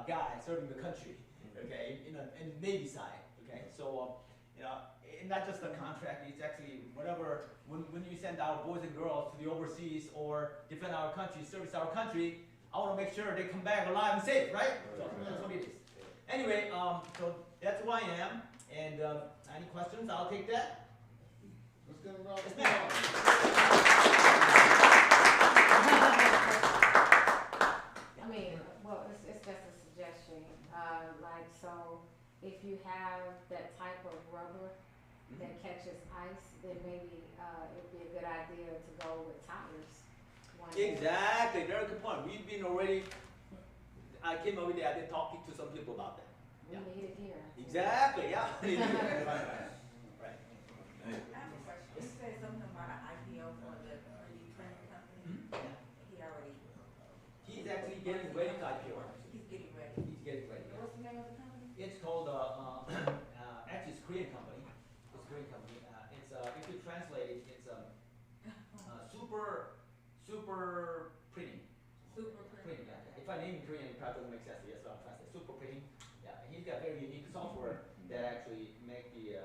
guy serving the country, okay, in the Navy side, okay. So you know, and not just a contract. It's actually whatever. When you send our boys and girls to the overseas or defend our country, service our country, I want to make sure they come back alive and safe, right? So that's what it is. Anyway, so that's who I am. And any questions? I'll take that. Let's give a round of Yes, applause. I mean, well, it's just a suggestion. Like, so if you have that type of rubber that catches ice, then maybe it'd be a good idea to go with tires. Exactly, very good point. We've been already. I came over there. I've been talking to some people about that. We need it here. Exactly. Yeah. Right. I have a question. You said something about an IPO for the 3D printing company. He already. He's actually getting ready to IPO. He's getting ready. He's getting ready. What's the name of the company? It's called actually it's a Korean company. It's a Korean company. It's if you translate it, it's super printing. Super printing. Yeah. If I name in Korean, it probably doesn't make sense. That's what I'm translating. Super printing. Yeah. And he's got very unique software that actually make the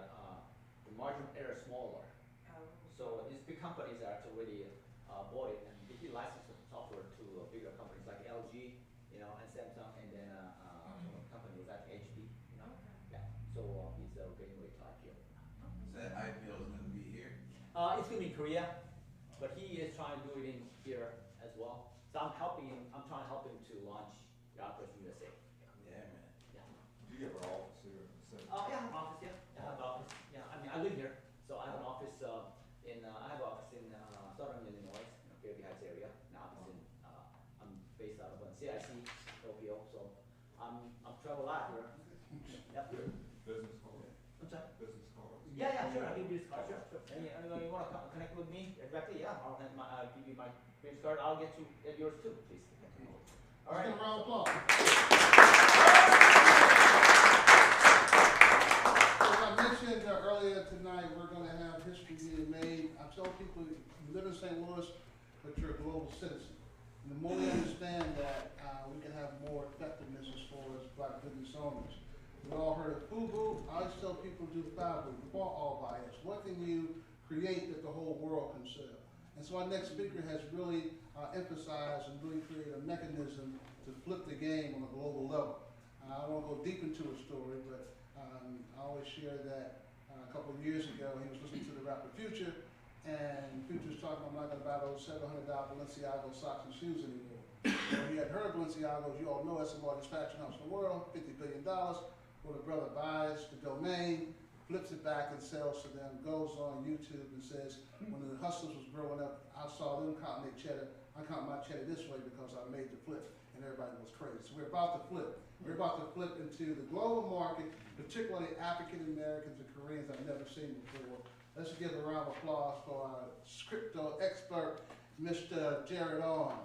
margin of error smaller. Oh. So these big companies are already bought it, and he licensed the software to bigger companies like LG, you know, and Samsung, and then company was like HP, you know. Okay. Yeah. So he's getting ready to IPO. So that IPO is going to be here. It's going to be in Korea, but he is trying to do it in here as well. So I'm helping him. I'm trying to help him to launch the operation USA. Yeah, man. Yeah. Do you have an office here? Yeah, I have an office. Yeah, I have an office. Yeah, I mean, I live here, so I have an office in. I have an office in Southern Illinois, Fairview Heights area. An office in. I'm based out of CIC, Tokyo, so I'm travel a lot here. Yep. Business card. I'm sorry. Business cards. Yeah, sure. I'll give you this card. Sure. Anyone you want to connect with me directly? Yeah, I'll give you my business card. I'll get you yours too, please. All right. Let's give a round of applause. As I mentioned earlier tonight, we're going to have history being made. I tell people, you live in St. Louis, but you're a global citizen. And the more we understand that, we can have more effectiveness as far as black business owners. We all heard of FUBU. I always tell people do FABU. We want all bias. What can you create that the whole world can sell? And so our next speaker has really emphasized and really created a mechanism to flip the game on a global level. I won't go deep into his story, but I always share that a couple of years ago he was listening to the rapper Future, and Future was talking about, I'm not going to buy those $700 Balenciaga socks and shoes anymore. When you had heard Balenciaga, you all know that's the largest fashion house in the world, $50 billion. Well, the brother buys the domain, flips it back and sells to them, goes on YouTube and says, when the hustlers was growing up, I saw them counting their cheddar. I count my cheddar this way because I made the flip. And everybody was crazy. So we're about to flip. We're about to flip into the global market, particularly African Americans and Koreans I've never seen before. Let's give a round of applause for our crypto expert, Mr. Jared Arm.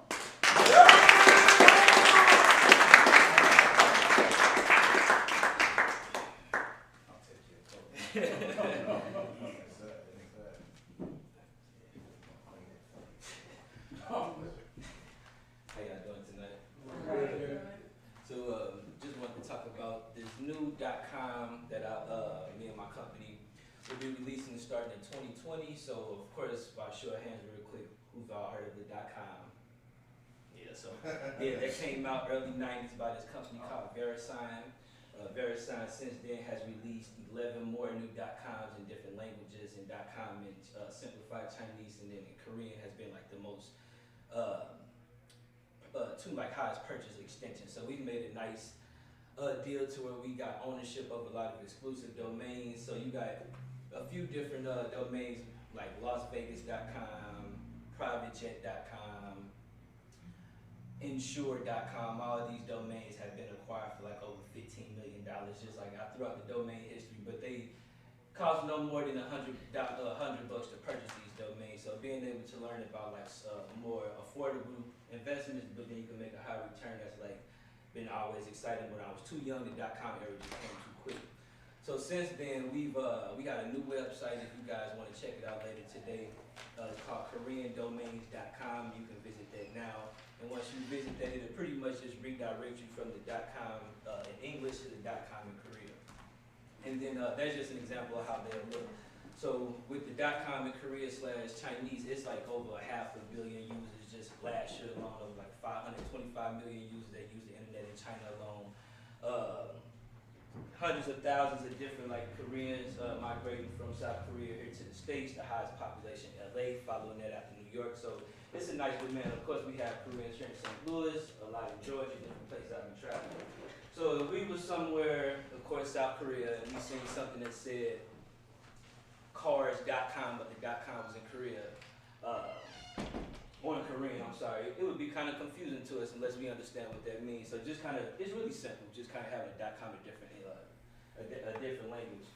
How y'all doing tonight? So just wanted to talk about this new .com that me and my company will be releasing starting in 2020. So of course, by show of hands real quick, who's all heard of the .com? Yeah, so yeah, that came out early 90s by this company called VeriSign. VeriSign since then has released 11 more new .coms in different languages, and .com in simplified Chinese, and then in Korean has been like the most two like highest purchase extensions. So we've made a nice deal to where we got ownership of a lot of exclusive domains. So you got a few different domains like LasVegas.com, PrivateJet.com, Insure.com. All of these domains have been acquired for like over $15 million, just like throughout the domain history. But they cost no more than $100 to purchase these domains. So being able to learn about like more affordable investments, but then you can make a high return, that's like been always exciting. When I was too young, the .com era just came too quick. So since then, we got a new website. If you guys want to check it out later today, it's called KoreanDomains.com. You can visit that now. And once you visit that, it'll pretty much just redirect direct you from the .com in English to the .com in Korea. And then that's just an example of how they'll look. So with the .com in Korea / Chinese, it's like over 500 million users just last year alone, over like 525 million users that use the internet in China alone. Hundreds of thousands of different like Koreans migrating from South Korea here to the States, the highest population in LA, following that after New York. So it's a nice demand. Of course, we have Koreans here in St. Louis, a lot in Georgia, different places I've been traveling. So if we were somewhere, of course, South Korea, and we seen something that said cars.com, but the .com was in Korea, or in Korean, I'm sorry, it would be kind of confusing to us unless we understand what that means. So just kind of, it's really simple, just kind of having a .com a different language.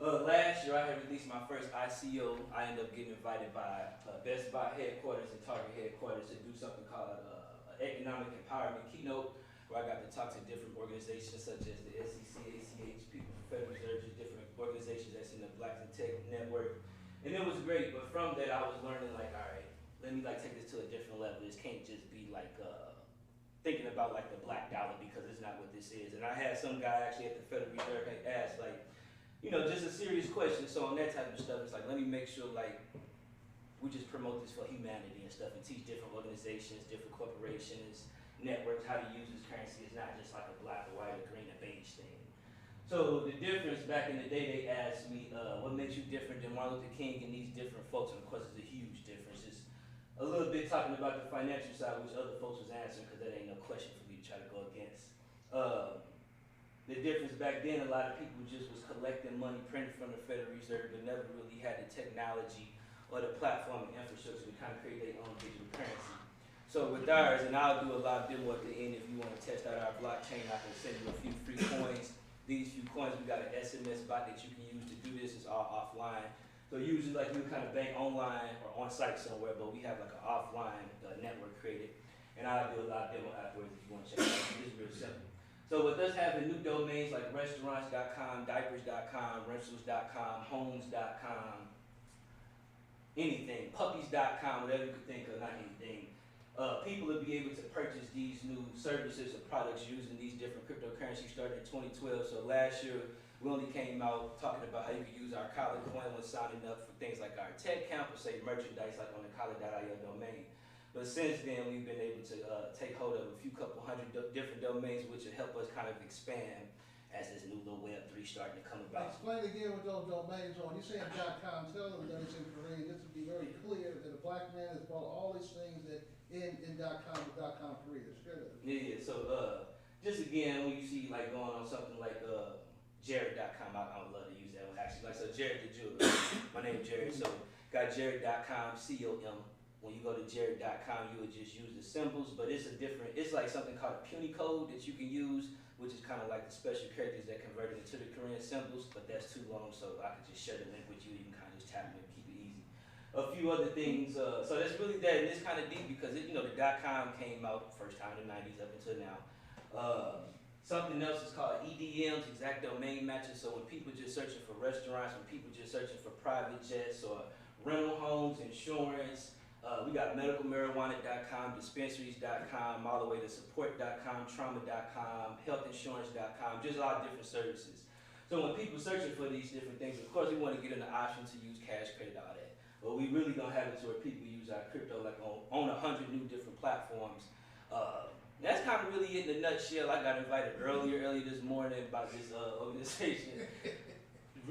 Last year I had released my first ICO. I ended up getting invited by Best Buy headquarters and Target headquarters to do something called an economic empowerment keynote, where I got to talk to different organizations such as the SEC, ACH, People from Federal Reserve, different organizations that's in the Blacks in Tech network. And it was great, but from that I was learning like, all right, let me like take this to a different level. This can't just be like thinking about like the black dollar, because it's not what this is. And I had some guy actually at the Federal Reserve ask like, you know, just a serious question. So on that type of stuff, it's like, let me make sure like we just promote this for humanity and stuff, and teach different organizations, different corporations, networks how to use this currency. It's not just like a black or white or green or beige thing. So the difference, back in the day, they asked me, what makes you different than Martin Luther King and these different folks? And of course, it's a huge difference. Just a little bit talking about the financial side, which other folks was answering, because that ain't no question for me to try to go against. The difference back then, a lot of people just was collecting money printed from the Federal Reserve, but never really had the technology or the platform and infrastructure to kind of create their own digital currency. So with ours, and I'll do a live demo at the end if you want to test out our blockchain, I can send you a few free coins. These few coins, we got an SMS bot that you can use to do this. It's all offline. So usually like you would kind of bank online or on site somewhere, but we have like an offline network created. And I'll do a live demo afterwards if you want to check it out. It's real simple. So with us having new domains like restaurants.com, diapers.com, rentals.com, homes.com, anything, puppies.com, whatever you could think of, not anything. People will be able to purchase these new services or products using these different cryptocurrencies starting in 2012. So last year, we only came out talking about how you can use our Kylar coin when signing up for things like our tech camp or say merchandise like on the Kylar.io domain. But since then, we've been able to take hold of a couple hundred different domains, which will help us kind of expand as this new little Web3 starting to come about. Explain again what those domains are. You're saying .com, tell them that it's in Korean. This would be very clear that a black man has bought all these things that in .com to .com Korea. Share that. Yeah, so just again, when you see like going on something like Jared.com, I would love to use that one actually. Like, so Jared the jeweler, my name is Jared, so got Jared.com, C-O-M. When you go to Jared.com, you would just use the symbols, but it's like something called a puny code that you can use, which is kind of like the special characters that converted into the Korean symbols, but that's too long, so I could just share the link with you. You can kind of just tap it and keep it easy. A few other things, so that's really that, and it's kind of deep because the .com came out first time in the 90s up until now. Something else is called EDMs, exact domain matches. So when people just searching for restaurants, when people just searching for private jets or rental homes, insurance, we got medicalmarijuana.com, dispensaries.com, all the way to support.com, trauma.com, healthinsurance.com, just a lot of different services. So when people searching for these different things, of course we want to get an option to use cash credit, all that. But we really don't have it to where people use our crypto like on 100 new different platforms. That's kind of really it in a nutshell. I got invited earlier this morning about this organization,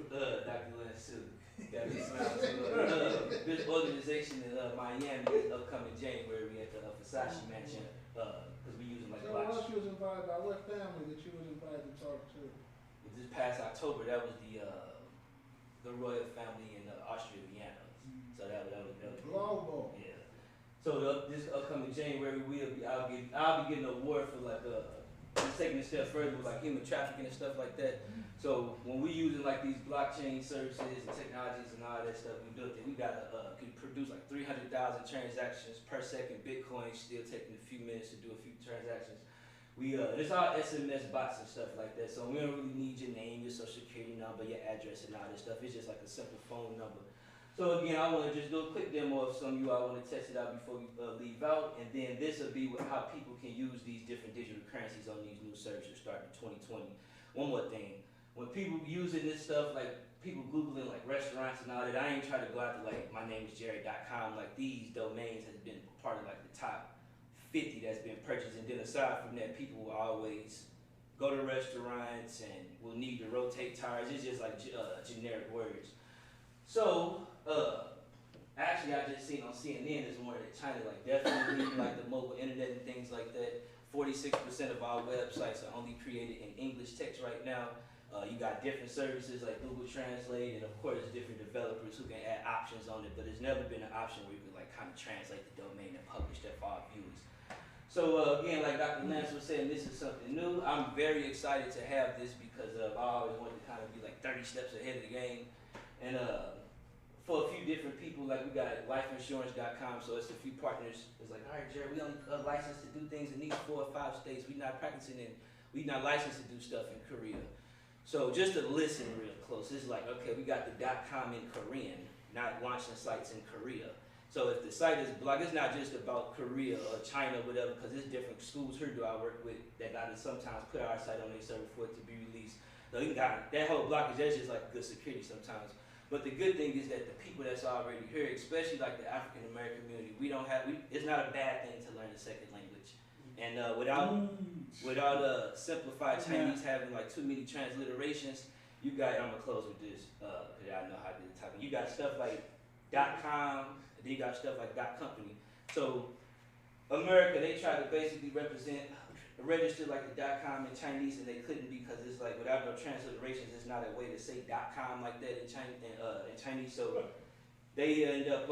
Dr. Lance too. Got me smiling. This organization in Miami is upcoming January. We at the Versace Mansion because we use them like so what else you was invited by? What family that you was invited to talk to? This past October, that was the royal family in Austria, Vienna. So that was global. Yeah. So this upcoming January, I'll be getting an award for like just taking it a step further with like human trafficking and stuff like that. So when we using like these blockchain services and technologies and all that stuff, we got could produce like 300,000 transactions per second. Bitcoin still taking a few minutes to do a few transactions. It's all SMS bots and stuff like that. So we don't really need your name, your social security number, your address, and all that stuff. It's just like a simple phone number. So again, I want to just do a quick demo of some of you. I want to test it out before we leave out, and then this will be how people can use these different digital currencies. cryptocurrencies on these new services starting in 2020. One more thing, when people using this stuff, like people Googling like restaurants and all that, I ain't trying to go out to like mynamesjerry.com. Like these domains has been part of like the top 50 that's been purchased. And then aside from that, people will always go to restaurants and will need to rotate tires. It's just like generic words. So, actually I just seen on CNN this morning that China like definitely like the mobile internet and things like that. 46% of our websites are only created in English text right now. You got different services like Google Translate, and of course different developers who can add options on it, but there's never been an option where you can like kind of translate the domain and publish that for our viewers. So again, like Dr. Lance was saying, this is something new. I'm very excited to have this because I always wanted to kind of be like 30 steps ahead of the game. And for a few different people, like we got lifeinsurance.com, so it's a few partners. It's like, all right, Jerry, we only licensed to do things in these 4 or 5 states. We not practicing in, we not licensed to do stuff in Korea. So just to listen real close, it's like, okay, we got the .com in Korean, not launching sites in Korea. So if the site is blocked, it's not just about Korea or China or whatever, because there's different schools here do I work with that got to sometimes put our site on their server for it to be released. So you got that whole blockage, that's just like good security sometimes. But the good thing is that the people that's already here, especially like the African American community, it's not a bad thing to learn a second language. And without simplified Chinese having like too many transliterations, you got, I'm gonna close with this, cause y'all know how to do the typing. You got stuff like .com, and then you got stuff like .company. So America, they try to basically register like the .com in Chinese, and they couldn't because it's like without no transliterations, it's not a way to say .com like that in Chinese. So they end up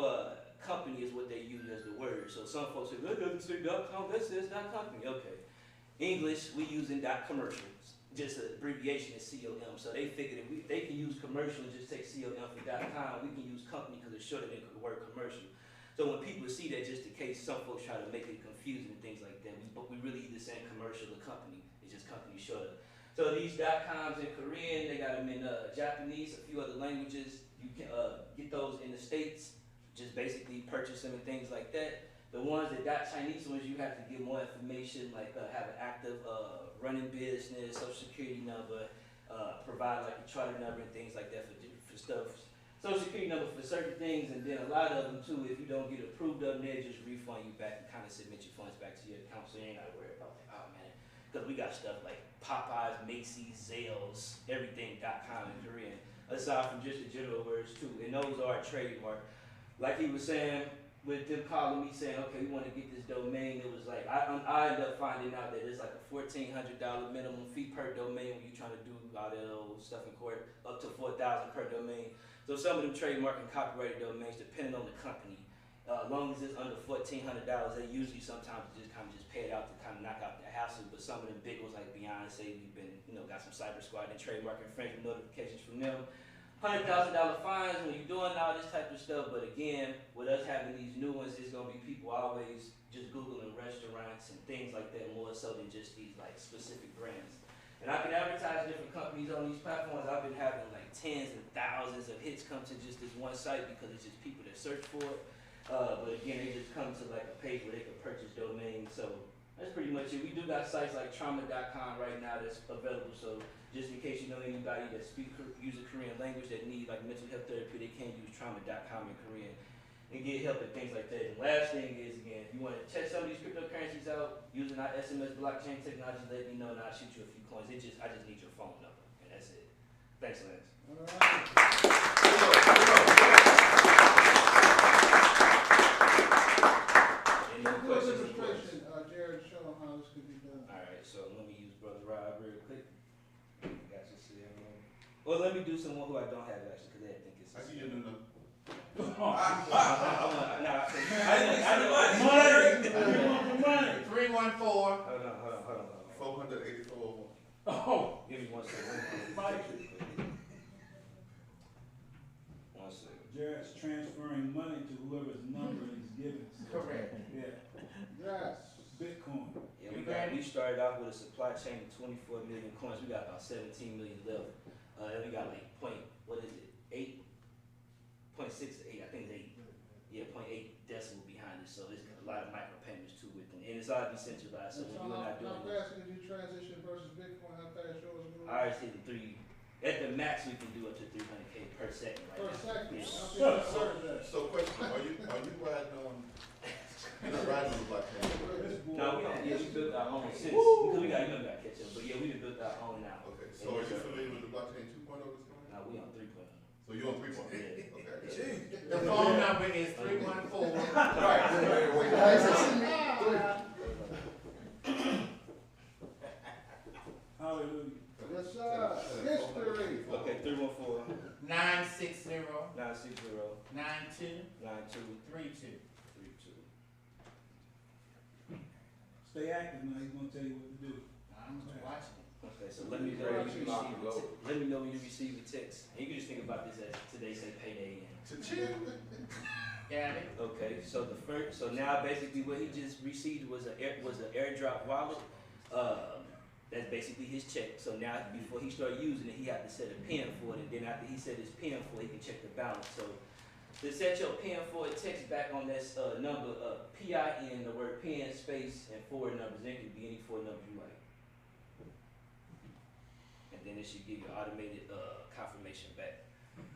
company is what they use as the word. So some folks say that doesn't say .com, that says .company. Okay, English we using .commercials, just an abbreviation is COM. So they figured if they can use commercial and just take COM for .com, we can use company because it's shorter than the word commercial. So when people see that, just in case some folks try to make it confusing and things like that, but we really either saying commercial or company. It's just company shorter. So these .coms in Korean, they got them in Japanese, a few other languages. You can get those in the States, just basically purchase them and things like that. The ones that .Chinese ones, you have to give more information, like have an active running business, social security number, provide like a charter number and things like that for stuff. Social security number for certain things, and then a lot of them too, if you don't get approved of them, they just refund you back and kind of submit your funds back to your account, so you ain't gotta worry about like, oh man, because we got stuff like Popeyes, Macy's, Zales, everything .com in Korean, aside from just the general words too, and those are trademark. Like he was saying, with them calling me saying, okay, we want to get this domain, it was like, I ended up finding out that it's like a $1,400 minimum fee per domain when you're trying to do all that old stuff in court, up to $4,000 per domain. So some of them trademark and copyrighted domains, depending on the company, as long as it's under $1,400, they usually sometimes just kind of just pay it out to kind of knock out the hassle. But some of them big ones like Beyonce, we've been, got some cyber squad and trademark infringement notifications from them. $100,000 fines when you're doing all this type of stuff. But again, with us having these new ones, it's gonna be people always just Googling restaurants and things like that more so than just these like specific brands. And I can advertise different companies on these platforms. I've been having like tens and thousands of hits come to just this one site because it's just people that search for it. But again, they just come to like a page where they can purchase domains. So that's pretty much it. We do got sites like trauma.com right now that's available. So just in case you know anybody that use a Korean language that need like mental health therapy, they can use trauma.com in Korean and get help and things like that. And last thing is, again, if you want to check some of these cryptocurrencies out using our SMS blockchain technology, let me know and I'll shoot you a few coins. I just need your phone number, and that's it. Thanks, Lance. All right. Any questions? Demonstration, Jared, show them how this could be done. All right, so let me use Brother Rob real quick. Got you see him. Or let me do someone who I don't have actually, because they think it's. I see you doing them. Money. 314. Hold on. 484. Oh, Give me 1 second. Mike. 1 second. Jared's transferring money to whoever's number he's given. So, Correct. yeah. Yes. Bitcoin. Yeah, we started off with a supply chain of 24 million coins. We got about 17 million left. And we got like 8.6 to 8, I think it's 8. Yeah, 0.8 decimal behind it. So there's a lot of micropayments too with them. and it's all decentralized. So when you're not doing How fast can you transition versus Bitcoin? How fast yours move? ours hitting 3. At the max, we can do up to 300K per second right Per now. second. Yeah. So question, are you riding on, you're not riding on the blockchain? No, we don't. Yeah, we built our own since, because we got catch up. But yeah, we done built our own now. Okay, so are you familiar with the blockchain 2.0 that's coming? No, we on 3.0. So you on 3.0? Okay. The phone number is 314. Right. Hallelujah. Yes, sir. History. Okay, 314 960 960 92 92 32. 32. Stay active now, he's gonna tell you what to do. I'm watching. Okay, so let me know when you receive a let me know when you receive a text. And you can just think about this as today say payday and Got it. okay, so so now basically what he just received was an airdrop wallet. That's basically his check. So now before he started using it, he had to set a PIN for it, and then after he set his PIN for it, he can check the balance. So to set your PIN for it, text back on this number PIN, the word PIN space and 4 numbers. It could be any 4 numbers you like. And then it should give you automated confirmation back,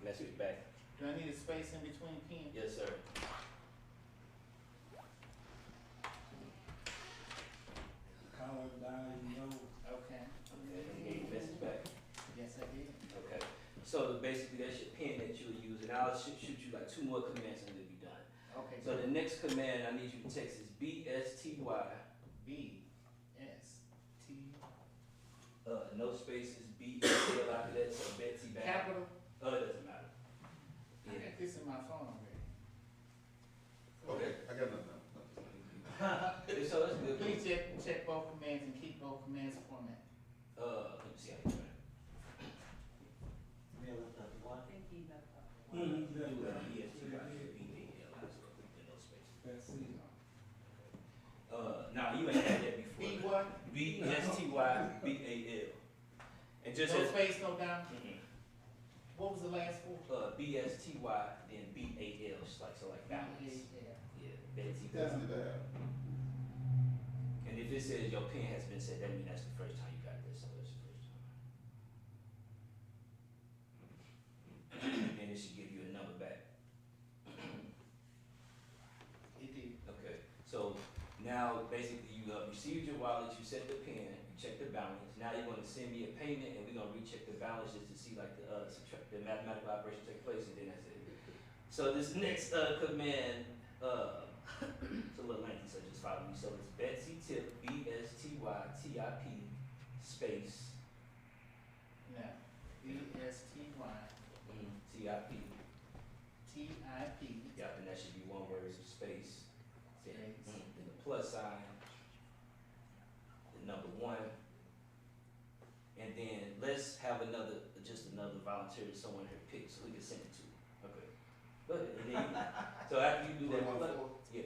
message back. Do I need a space in between pins? Yes, sir. Kylar died, you know. Okay. Okay, and he gave you a message back. Yes, I did. Okay. So basically that's your pin that you'll use, and I'll shoot you like 2 more commands and it'll be done. Okay. So the next command I need you to text is BSTY. No spaces, BEL after that, so Betsy back. Capital. It doesn't matter. I got this in my phone already. Okay, I got nothing. So that's good. Please check both commands and keep both commands format. Let me see how you do it. That's it. Now you ain't had that before. B what? BSTYBAL. And just no as space, no down. What was the last 4? BSTY then BAL, just like so like balance. Yeah, Betsy. That's it. And if it says your pin has been set, that means that's the first time you got this. So that's the first time. And it should give you a number back. It did. Okay. So now basically you received your wallet, you set the pin, you check the balance. Now you're going to send me a payment, and we're going to recheck the balance just to see like the mathematical operation take place, and then that's it. So this next command, it's a little lengthy, so just follow me. So it's Betsy tip BSTYTIP space. Now, BSTY TIP. TIP. Yep, and that should be 1 word space. Then Space. the plus sign, the number 1, and then let's have just another volunteer that someone here picked so we can send it to. Okay. Go ahead. And then so after you do that,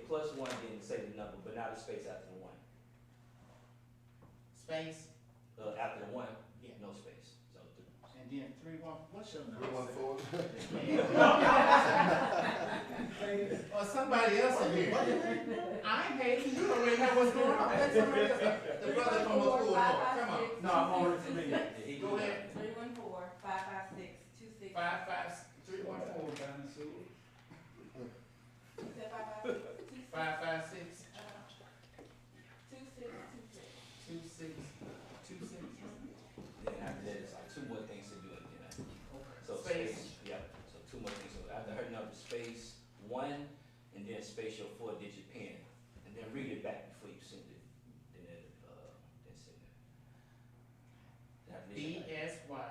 plus 1, then say the number, but not a space after the 1. Space. After the 1, Yeah. no space. So And then 31. What's your number? 314. Or somebody else in here. I ain't hating. You already know what's going on. Let somebody else. The brother from McCool. Come on. no, I'm already familiar. Go ahead. 314-556-26. 314. 556. 2626. Then after that, it's like 2 more things to do again. So Space. Yep. So 2 more things. So after her number, space 1, and then space your 4-digit pin, and then read it back before you send it. Then send it. BSY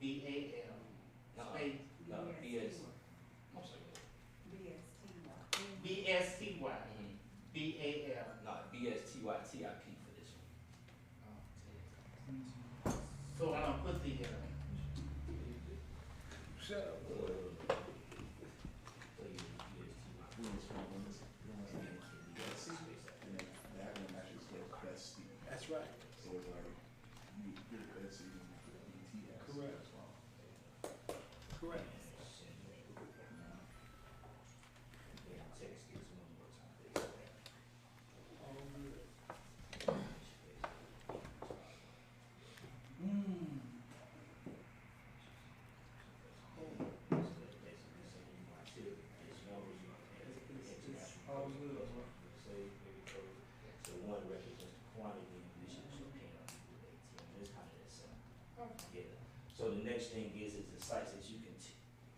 BAL. Space. No, BS. I'm sorry. BSTY BAL. No, BSTYTIP for this one. So I don't put the Shut up. That's right. So it's like, you get Betsy and BTS. Correct. Correct. All So the next thing is the sites that you can,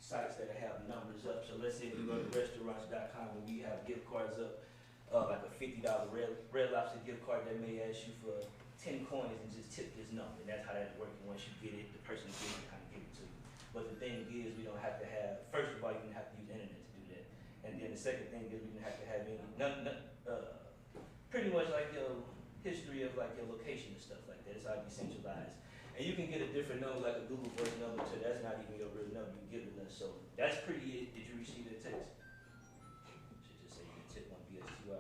sites that have numbers up. So let's say we go to restaurants.com where we have gift cards up, like a $50 Red Lobster gift card that may ask you for 10 coins and just tip this number. And that's how that's working. Once you get it, the person who gives it kind of give it to you. But the thing is, we don't have to have, first of all, you don't have to use the internet to do that. And then the second thing is we don't have to have any, pretty much like your history of like your location and stuff like that. It's all decentralized. And you can get a different number, like a Google voice number too. That's not even your real number you give us. So that's pretty it. Did you receive that text? Should just say you can tip one BSTY.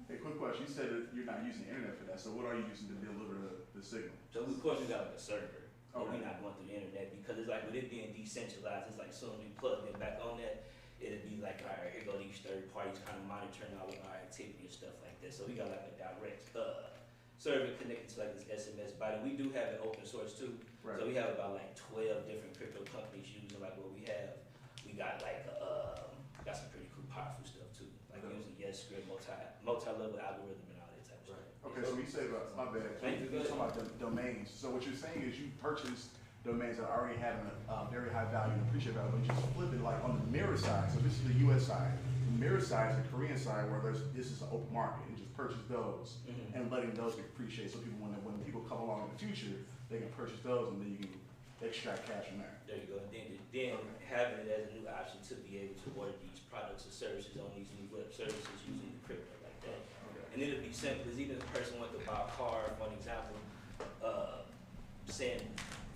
Hey, quick question. You said that you're not using the internet for that. So what are you using to deliver the signal? So of course we got like a server. But Okay. we're not going through the internet because it's like with it being decentralized, it's like soon we plug it back on that, it'll be like, all right, here go these third parties kind of monitoring all of our activity and stuff like that. So we got like a direct server connected to like this SMS bot. And we do have it open source too. Right. So we have about like 12 different crypto companies using like what we have. We got like got some pretty cool powerful stuff too. Like using NexCore, multi-level algorithm and all that type of stuff. Okay, so when you say about, my bad, Thank you. you're talking about domains. So what you're saying is you purchased domains that already have a very high value and appreciate value, but you just flip it like on the mirror side. So this is the US side. The mirror side is the Korean side where this is an open market. You just purchase those and letting those appreciate. So people, when people come along in the future, they can purchase those and then you can extract cash from there. There you go. And then having it as a new option to be able to order these products or services on these new web services using the crypto like that. And it'll be simple as even if a person wants to buy a car, for an example, send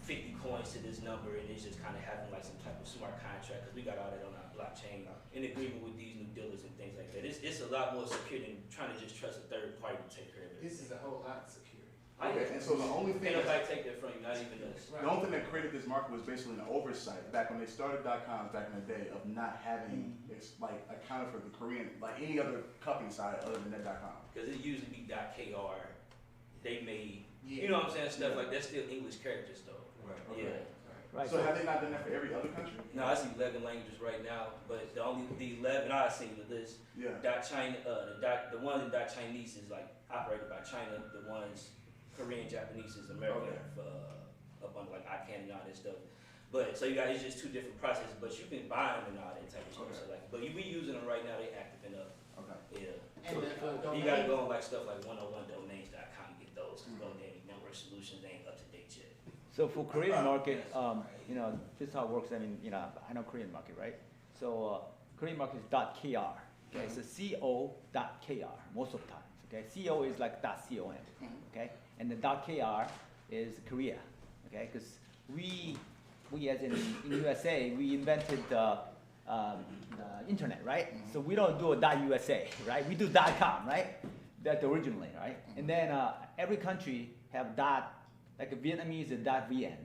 50 coins to this number and it's just kind of having like some type of smart contract because we got all that on our blockchain in agreement with these new dealers and things like that. It's a lot more secure than trying to just trust a third party to take care of it. This is a whole lot secure. Okay, and so the only thing Can't nobody take that from you, not even us. the only thing that created this market was basically an oversight back when they started .coms back in the day of not having it's like accounted for the Korean like any other company side other than that .com. Because it usually be .kr. They made, you know what I'm saying, stuff like that's still English characters though. Right. Yeah. Right. So have they not done that for every other country? No, I see 11 languages right now, but the 11 I see the list. Yeah. China, the ones in Chinese is like operated by China. The ones Korean, Japanese is American, up on like ICANN and all that stuff. But so you got it's just two different processes, but you can buy them and all that type of stuff. So like, but we using them right now. They active enough. Okay. Yeah. And So you gotta go on like stuff like 101domains.com to get those. Cause GoDaddy Network Solutions ain't up to date yet. So for Korean market, you know, this is how it works. I mean, you know, I know Korean market, right? So Korean market is .kr. Okay, so co.kr most of the times. Okay, co is like .com. Okay, and the .kr is Korea. Okay, because we as in USA, we invented the internet, right? So we don't do a .usa, right? We do .com, right? That originally, right? And then every country have dot. Like a Vietnamese is .vn,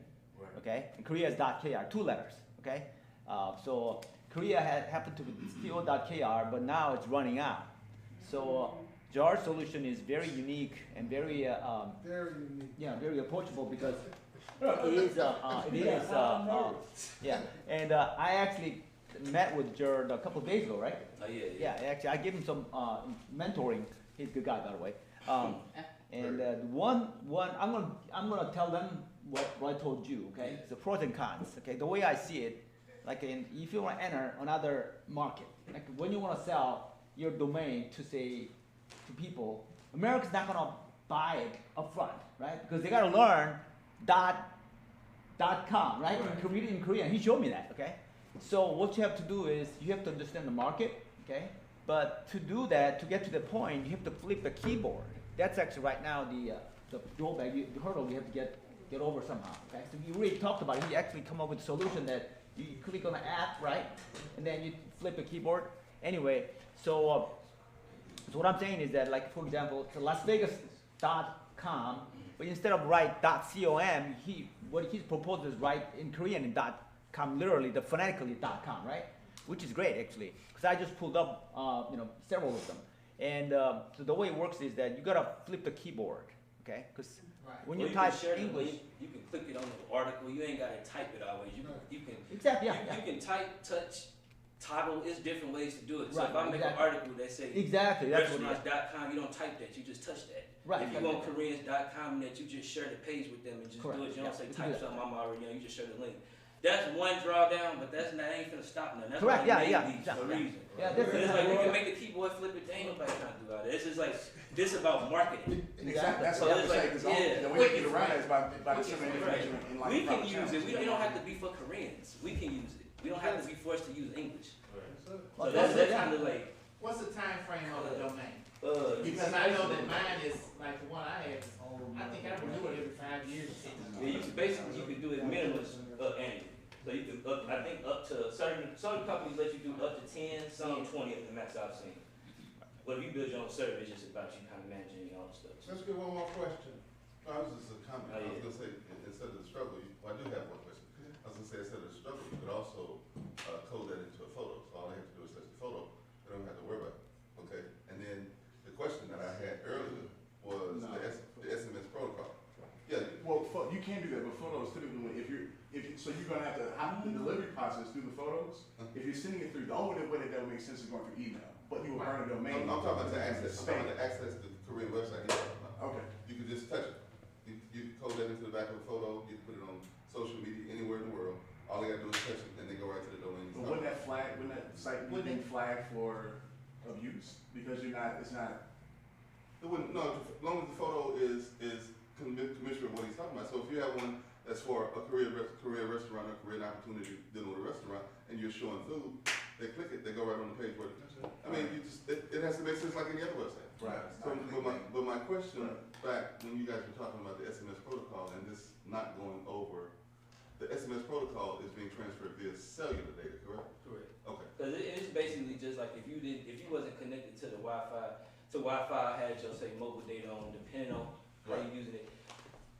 okay? And Korea is .kr, 2 letters, okay? So Korea happened to be still .kr, but now it's running out. So our solution is very unique and very Very unique. yeah, very approachable because it is yeah. And I actually met with Jared a couple of days ago, right? Oh yeah. Yeah, actually, I gave him some mentoring. He's a good guy, by the way. And one, I'm gonna tell them what I told you. Okay, the pros and cons. Okay, the way I see it, like if you want to enter another market, like when you want to sell your domain to say to people, America's not gonna buy it up front, right? Because they gotta learn .com, right? In Korean, he showed me that. Okay, so what you have to do is you have to understand the market. Okay, but to do that, to get to the point, you have to flip the keyboard. That's actually right now the drawback, the hurdle you have to get over somehow. Okay, so we really talked about it. He actually come up with a solution that you click on the app, right, and then you flip the keyboard. Anyway, so what I'm saying is that, like for example, the LasVegas.com, but instead of write .com, what he proposes is write in Korean in .com, literally the phonetically .com, right, which is great actually, because I just pulled up several of them. And so the way it works is that you gotta flip the keyboard, okay? Because when you type English, you can click it on the article. You ain't gotta type it always. You can exactly you can type, touch, toggle. It's different ways to do it. So Right, if I make an article that say exactly that's what restaurants.com, you don't type that. You just touch that. Right. If you go on Koreans.com, that you just share the page with them and just Correct. do it. You don't say You can do type that. something, I'm already you just share the link. That's one drawdown, but that ain't finna stop nothing. That's Correct, why yeah, they made these for a reason. Yeah, But it's like you can make the keyboard flip it, ain't nobody trying to do all that. This is like this about marketing. Exactly. That's So what I it's was like, saying. yeah, The way you get around is by disseminating right. information in like We can proper use it. channels. It don't have to be for Koreans. We can use it. We don't have to be forced to use English. So Well, that's kind of like. What's the time frame on the domain? Because I know that mine is like the one I have. I think I renew it every 5 years. Yeah, you can basically you can do it minimum annually. So you can I think up to certain companies let you do up to 10, some 20 at the max I've seen. But if you build your own server, it's just about you kind of managing all the stuff. Let's get one more question. I was just a comment. Oh, yeah. I was gonna say, instead of the struggle, well, I do have one question. I was gonna say, instead of the struggle, you could also code that into a photo. So all I have to do is touch the photo. I don't have to worry about it. Okay. And then the question that I had earlier was the SMS protocol. Yeah. Well, you can do that, but photos typically, so you're gonna have to the delivery process through the photos. If you're sending it through, the only way that would make sense is going through email. But you will burn a domain. I'm talking about the access. I'm talking about the access to the Korean website. Okay. You could just touch it. You code that into the back of a photo. You can put it on social media anywhere in the world. All you gotta do is touch it, and they go right to the domain. But wouldn't that site be flagged for abuse? Because it's not. It wouldn't. No, as long as the photo is commensurate with what he's talking about. So if you have one that's for a Korean restaurant or Korean opportunity dealing with a restaurant, and you're showing food, they click it, they go right on the page where it touches. I mean, it has to make sense like any other website. Right. So, but my question back when you guys were talking about the SMS protocol and this not going over, the SMS protocol is being transferred via cellular data, correct? Correct. Okay. Because it's basically just like if you wasn't connected to the Wi-Fi had your say mobile data on, depending on how you're using it.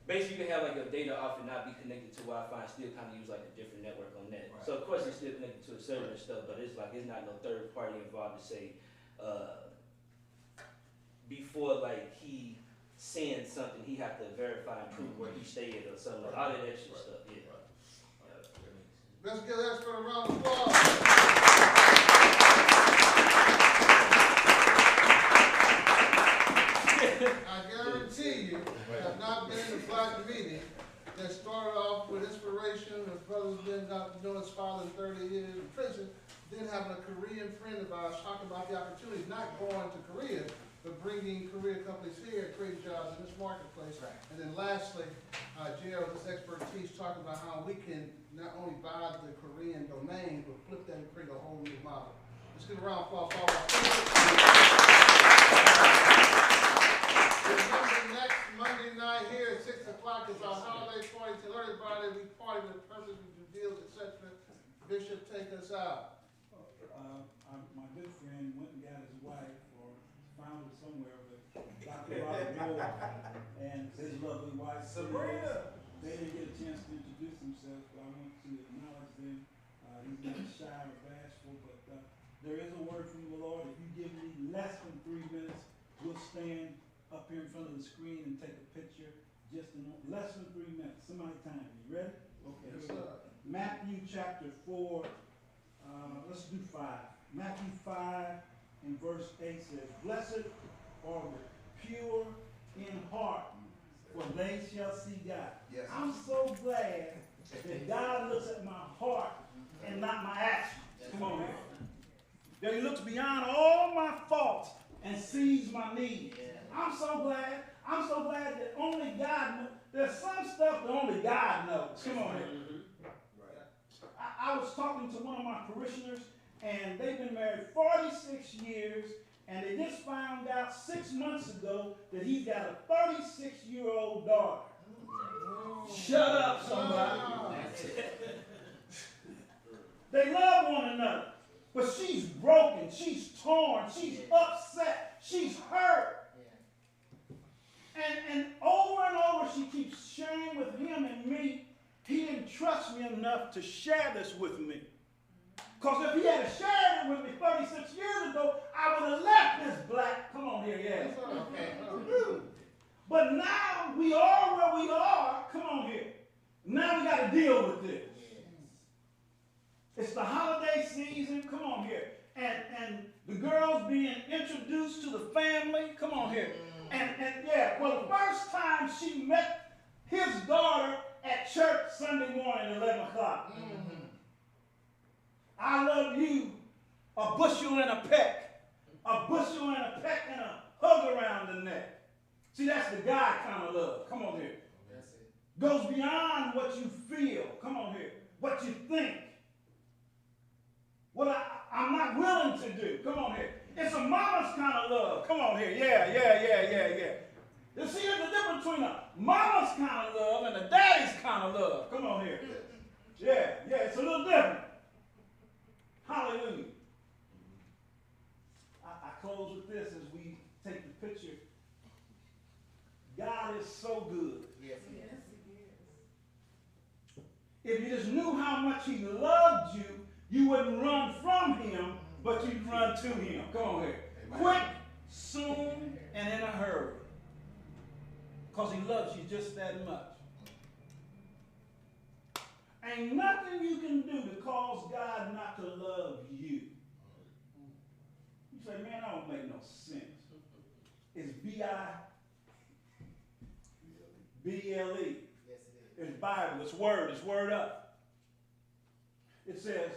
Basically, you can have like your data off and not be connected to Wi-Fi and still kind of use like a different network on that. Right. So of course it's still connected to a server and stuff, but it's like it's not no third party involved to say before like he sends something he have to verify and prove where he stayed or something like all that extra stuff. Yeah. Let's give that for a round of applause. I guarantee you have not been in a black meeting that started off with inspiration of brothers been out doing his father 30 years in prison, then having a Korean friend of ours talking about the opportunities, not going to Korea, but bringing Korean companies here and creating jobs in this marketplace. Right. And then lastly, Gerald, this expertise talking about how we can not only buy the Korean domain, but flip that and create a whole new model. Let's give a round of applause for all our Remember, next Monday night here at 6 o'clock is our holiday party. Tell everybody we party with purpose, we do deals, etc. Bishop, take us out. My good friend went and got his wife, or found her somewhere, but Dr. Robert Moore and his lovely wife, Sabrina. They didn't get a chance to introduce themselves, but I want to acknowledge them. He's not shy or bashful, but there is a word from the Lord. If you give me less than 3 minutes, we'll stand up here in front of the screen and take a picture. Just in less than 3 minutes. Somebody time me. You ready? Okay. Yes, sir. Matthew chapter 4. Let's do 5. Matthew 5 and verse 8 says, "Blessed are the pure in heart, for they shall see God." Yes. I'm so glad that God looks at my heart and not my actions. Come on here. That He looks beyond all my faults and sees my needs. I'm so glad that only God knows. There's some stuff that only God knows. Come on here. I was talking to one of my parishioners, and they've been married 46 years, and they just found out 6 months ago that he's got a 36-year-old daughter. Shut up, somebody. They love one another, but she's broken, she's torn, she's upset, she's hurt. And over she keeps sharing with him and me. He didn't trust me enough to share this with me. Because if he had shared it with me 36 years ago, I would have left this black. Come on here, yeah. Okay. But now we are where we are. Come on here. Now we got to deal with this. It's the holiday season. Come on here. And the girls being introduced to the family. Come on here. And yeah, well, the first time she met his daughter at church Sunday morning at 11 o'clock. I love you, a bushel and a peck. A bushel and a peck and a hug around the neck. See, that's the God kind of love. Come on here. That's it. Goes beyond what you feel. Come on here. What you think. What I'm not willing to do. Come on here. It's a mama's kind of love. Come on here. Yeah. You see, there's a difference between a mama's kind of love and a daddy's kind of love. Come on here. Yeah, it's a little different. Hallelujah. I close with this as we take the picture. God is so good. Yes, he Yes, If he is. you just knew how much he loved you, you wouldn't run from him, but you'd run to him. Come on here. Quick, soon, and in a hurry. Because he loves you just that much. Ain't nothing you can do to cause God not to love you. You say, man, that don't make no sense. It's B-I-B-L-E. Yes, it is. It's Bible, it's word up. It says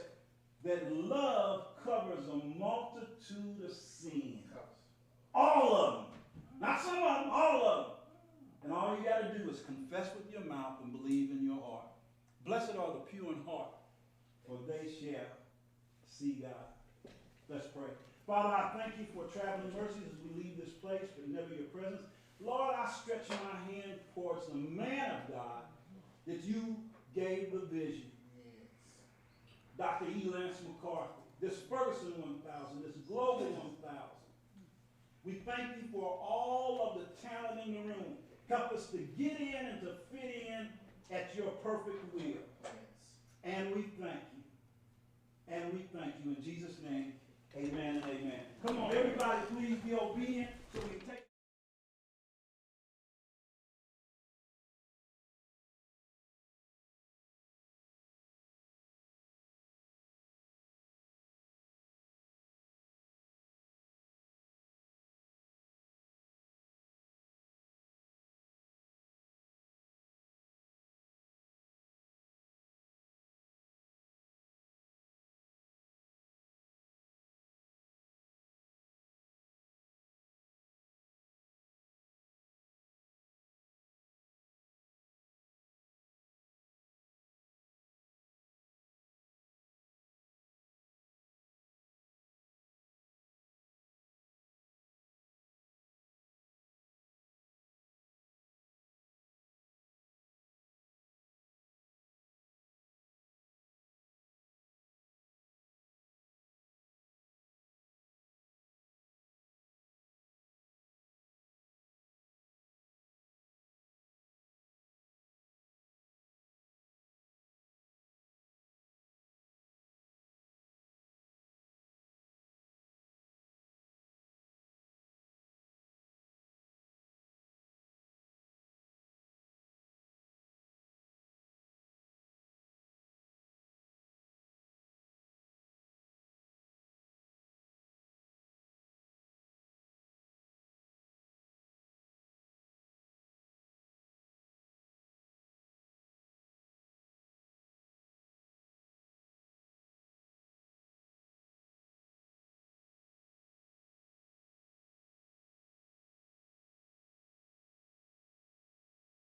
that love covers a multitude of sins. All of them. Not some of them, all of them. And all you got to do is confess with your mouth and believe in your heart. Blessed are the pure in heart, for they shall see God. Let's pray. Father, I thank you for traveling mercies as we leave this place, but never your presence. Lord, I stretch my hand towards the man of God that you gave the vision. Yes. Dr. Lance McCarthy, this Ferguson 1000, this Global 1000. We thank you for all of the talent in the room. Help us to get in and to fit in at your perfect will. Yes. And we thank you. And we thank you. In Jesus' name, amen and amen. Come on, everybody, please be obedient so we can take